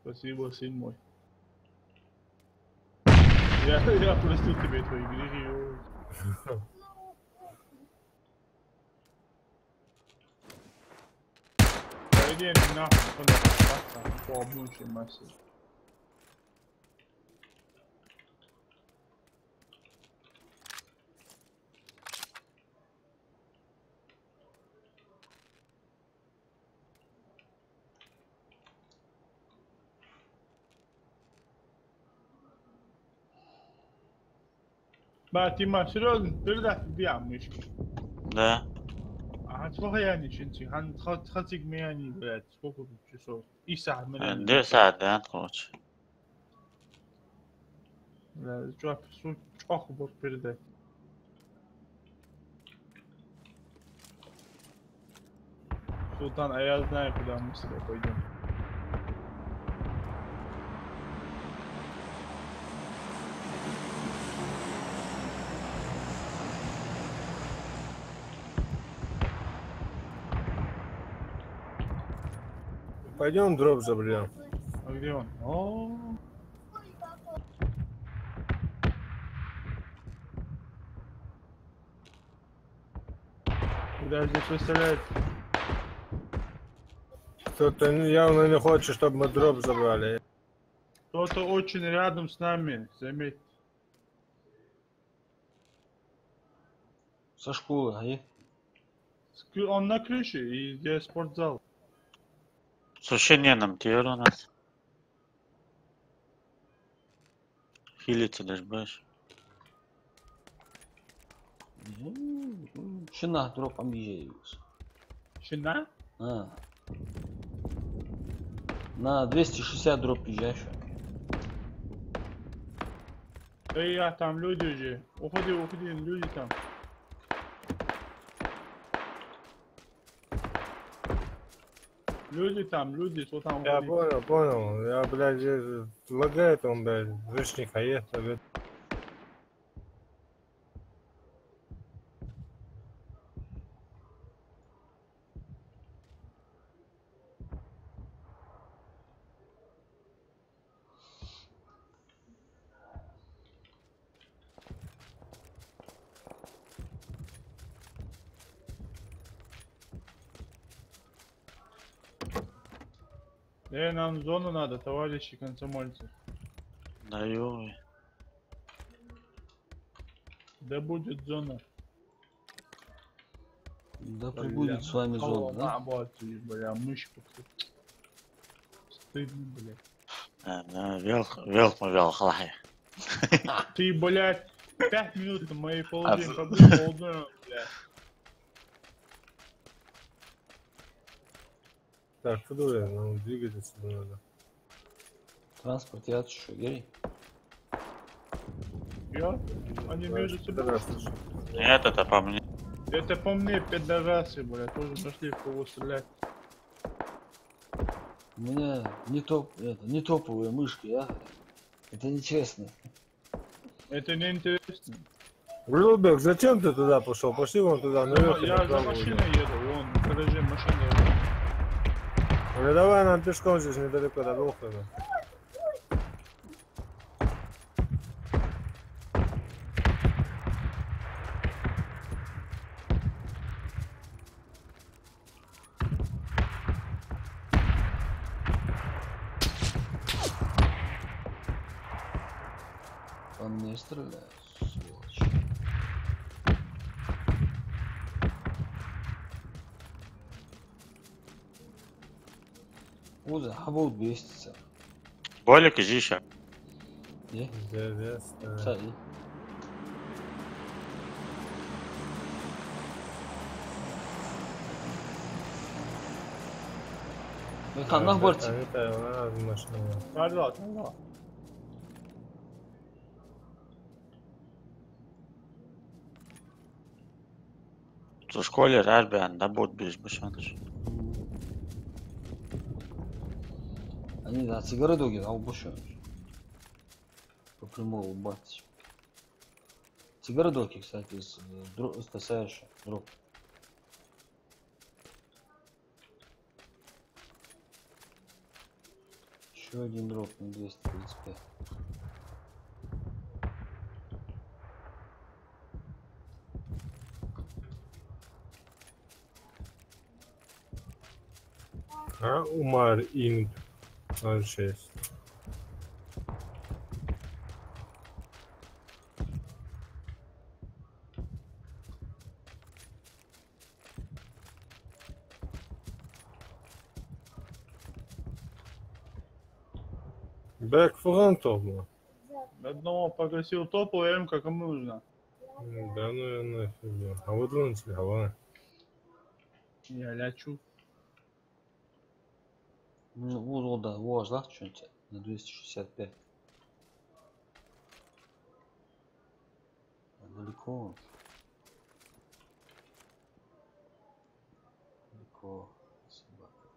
Спасибо, сын мой. Я простил тебе твои грехи. Пойди нахуй, куда по обнучей массе. Ба, Тима, серьезно, передай тебе мышку. Да. А сколько я не чинчи? Хатик меня, блядь, сколько тут часов? И сад, блядь. 2 saat, да, короче. Блядь, чувак, бог передай. Султан, а я знаю, куда мы с тобой пойдем. Пойдем дроп заберем. А где он? О, куда здесь выставляют? Кто-то явно не хочет, чтобы мы дроп забрали. Кто-то очень рядом с нами, заметь. Со школы, а я? Он на крыше, и где спортзал. Слушай, не нам теперь у нас. Хилиться даже будешь. Шина, дроп объезжаешь. Щена? А. На 260 дроп езжаешь. Да я там люди уже. Уходи, уходи, люди там. Люди там, люди, что там Я уходи. понял. Я, блядь, здесь лагает он, блядь, лишний хает, блядь. Нам в зону надо, товарищи комсомольцы. Даю. Да будет зона. Да прибудет с вами зона, да? Работаю, бля, мышку. Стыдно, блядь. Вел, халай. Ты, блядь, 5 минут на моей половине побыл, блядь. Так, куда я? Нам двигаться сюда надо. Транспорт, я что, Герий? Я? Они между собой. Нет, это по мне. Это по мне, пидорасы, блядь, тоже нашли в кого стрелять. У меня не топовые мышки, а? Это нечестно. Это не интересно. Рубик, зачем ты туда пошел? Пошли вон туда, наверх. Я за машиной еду, вон, в гараже машина. Ну давай нам пешком здесь недалеко до выхода. По мне стреляют, сволочь. Уза, хабут бестится. Болик, иди еще. Е? Интересно. Сади. Kannak borç. Это она машина. Да. В школе ребят, да будет без бешаныш. Они да сигареты угин, а убушают. По прямому бать. Сигареты, кстати, спасаешь дроп. Еще один дроп на 235. А Умар Инг 06. Бэк фронтов, ну. Одного погасил топовую М, кому нужно. Да ну я нафиг. А вот он слева. Я лячу. Ну, вот, да, вот, да, что-нибудь на 265. Далеко. Далеко. Собака.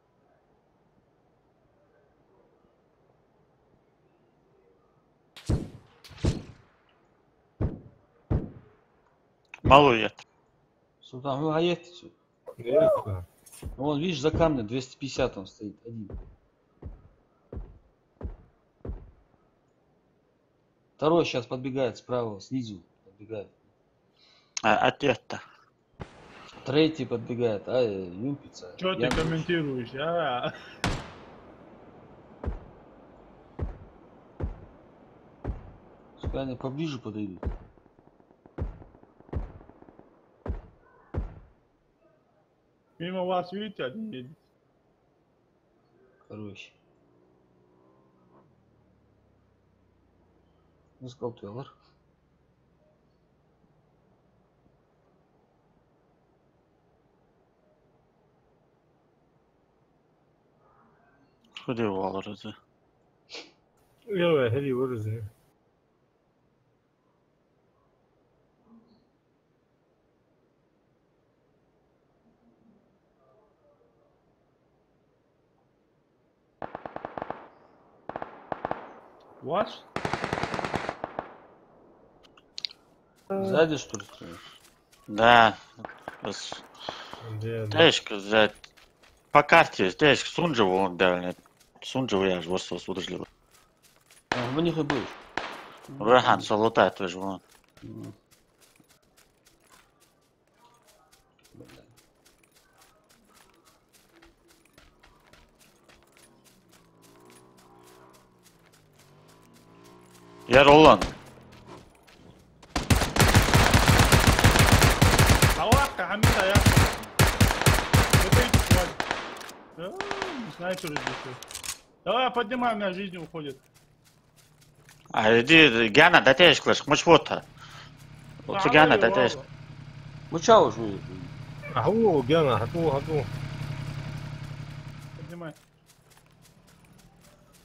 Малует. Сюда, ну, а есть. Есть, да. Вон, видишь, за камнем 250 он стоит. Один. Второй сейчас подбегает справа, снизу подбегает. А это. Третий подбегает, юмпица. Что ты Яндович. комментируешь, а? Пускай они поближе подойдут. Мимо вас, видите, один едет. Короче. Ну, сказал Тейлор. Kudi valırızı. Evet, hadi varız ya. What? Сзади, что ли, стоишь? Да. Biz Да. değişik güzel. По карте değişik Suncu он değerli. Suncu ya varsa судržливо. В них и был. Рахан солотай тоже вон. Я Ролан. Аллахка, Хамида, я. Вот эти твари. Не знаю, что здесь. Давай, поднимай, у меня жизнь уходит. А иди Гана да değişik kılış. Muç vota. Otu Gana da değişik. Ну чё уж вы? Ау, Гена, хату. Поднимай.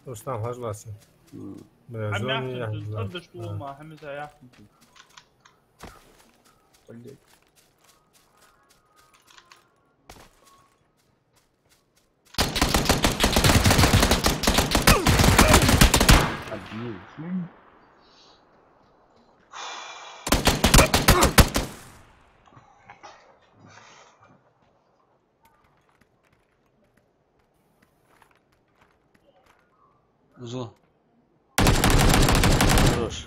Рустам, хажласın. Бля, عم звони, я يحكي знаю. تقدر تقول مع حمزة يحكي. خليك. Отбил. Зо. Хорош.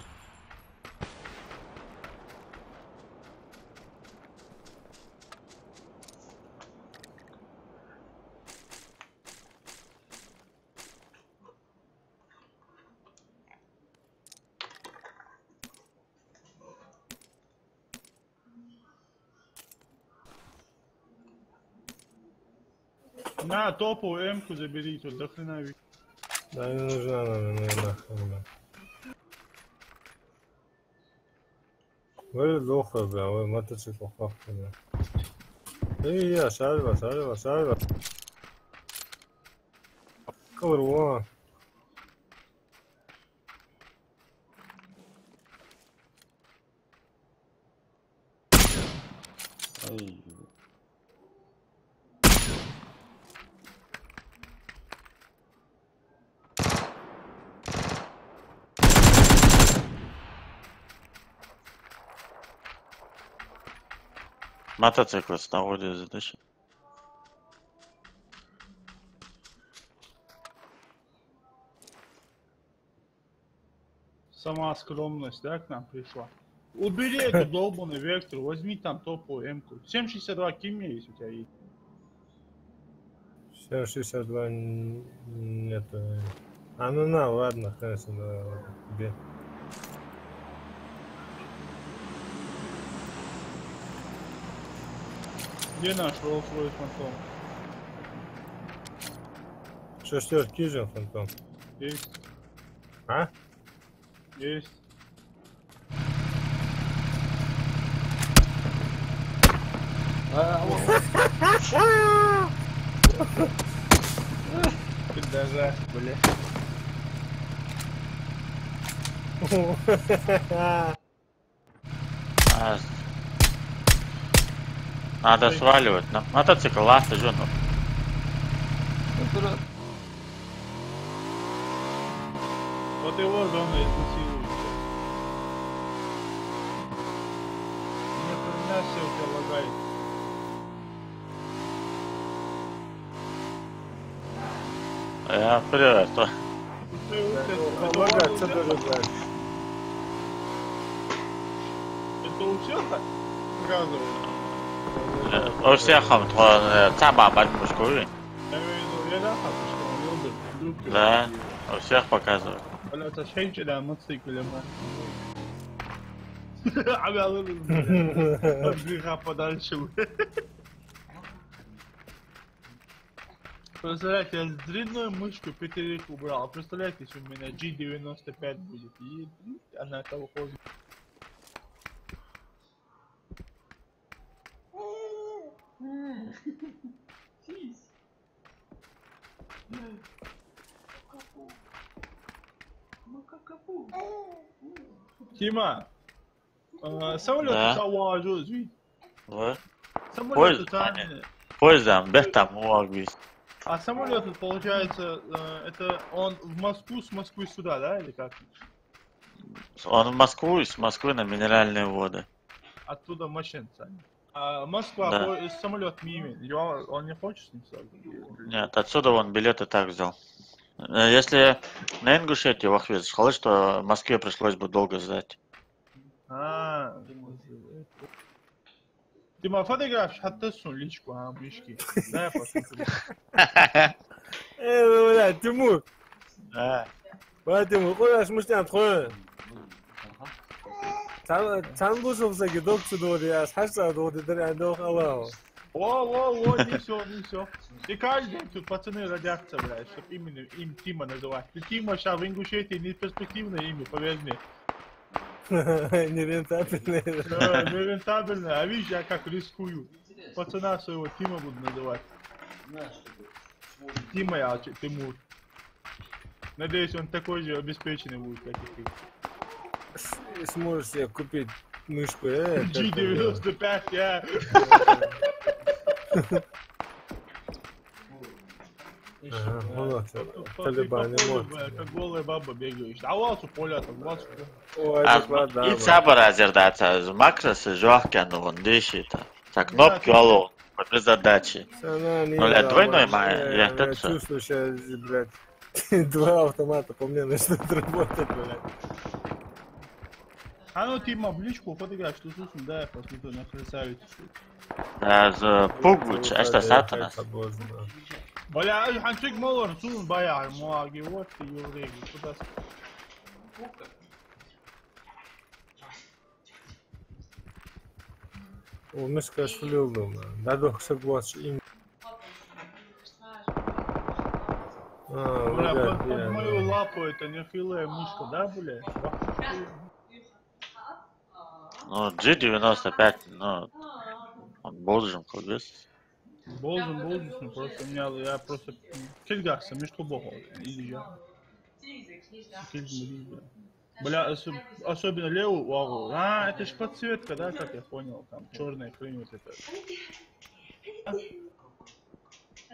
На топовую М-ку забери, тут до хрена вид. Да, не нужна она, нахрен. Böyle loха, бля, ой, мотоцикл, хахта, бля. Я, шарва. Курва. Ай. Мотоциклист на воде задачи. Сама скромность, да, к нам пришла. Убери эту долбаный вектор, возьми там топовую М-ку. 7,62 кимия есть у тебя есть. 7,62 нет. А ну на, ладно, конечно, да, тебе. Где наш Rolls-Royce Phantom? Шестерки же, фантом. Есть, А? есть. Ты даже, бля. А, надо сваливать. На мотоцикл ласта жену. Аккурат. Вот его зона изнасилует. Ни хрена себе у тебя лагает. Привет. Помогаться тоже, блядь. Это у всех так? Разово. У всех сама бабушку. Я имею в виду, я да, что он любит. Вдруг Да, у всех показывают. ولا تشحين كده موتوسيكل لما عم يعملوا بيخاف подальше. Представляете, я с длинной мышкой пятерик убрал. Представляете, если у меня G95 будет. И она того ходит. Тима, самолет Да. сауажу, извини. Вот. Самолет Поездом, без там могли. А самолет, получается, это он в Москву, с Москвы сюда, да, или как? Он в Москву, и с Москвы на минеральные воды. Оттуда машин сами. А Москва, Да. самолет мимо, он не хочет с ним сразу? Нет, отсюда он билеты так взял. Если на Ингушетии Вахвез сказал, что в Москве пришлось бы долго ждать. Ты фотографируешь, حتى личку, мишки. Да, я посмотрю. Блядь, Тимур. Тимур, қой ашмыштан қой. Цангушовсаги докчу я сашса доды драндох алау. О, не все. И каждый тут пацаны родятся, блядь, чтоб именно им Тима называть. Ты Тима сейчас в Ингушетии не перспективное имя, поверь мне. Нерентабельный. Да, нерентабельное, а видишь, я как рискую. Пацана своего Тима буду называть. Тима я, Тимур. Надеюсь, он такой же обеспеченный будет, как и ты. Сможешь себе купить мышку, G95, я. Талибан не может. Как голая баба бегаешь. А у вас у поля там, у вас И сабар азердаться, макросы, жахкану, вон дышит. Так, кнопки алло, без задачи. Двойной я чувствую сейчас, блядь, два автомата по мне начнут работать, блядь. А ну Тима, в личку фотографию, что слушай, да, я посмотрю на красавицу. Пугуч, а что сатанас? Бля, ханчик молор, сун баяр, маги, вот ты еврей, куда О, мышка шлюбом, да дохса глаз им. Бля, под мою лапу это не филе мышка, да, бля? Ну, G95, ну, он должен ходить. Должен, просто у меня, я просто кельгаса, между богом, или я. Бля, особенно левую углу. Это ж подсветка, да, как я понял, там, черная хрень вот это.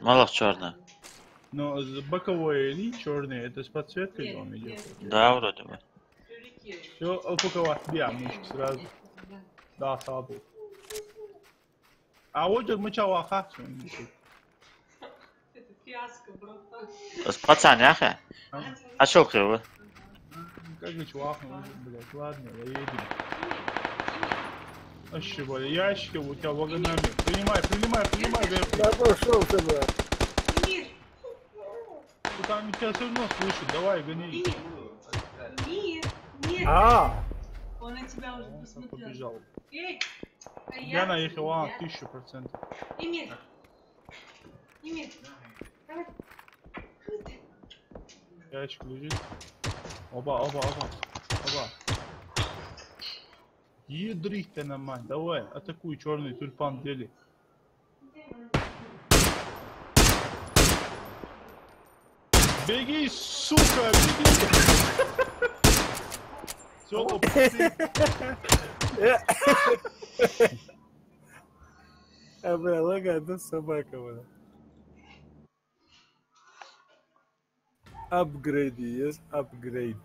Мало черная. Но боковой линии черные, это с подсветкой он идет. Да, вроде бы. Все, упаковать, мышки сразу. Да, саду. А вот мы чего ахаться? Это фиаско, братан. С пацаняха? А что криво? Как же чувак, блядь, ладно, я еду. Вообще, бля, ящики у тебя вагонами. Принимай, вверх. Да пошел ты, блядь. Мир, Тут они тебя все равно слышат, давай, гони. Мир. Он на тебя уже посмотрел. Побежал. Эй, а Я наехал, 1000%. Эмир. Давай. Ящик лежит. Оба. Ядрить ты на мать, давай, атакуй черный тюльпан дели. Беги, сука, беги! Все, Бля, лага, да собака, бля. Апгрейд есть, апгрейд.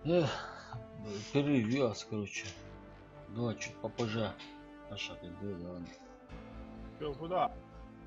Эх, перевез, короче. Давай чуть попозже. Паша, ты давай. Все, куда?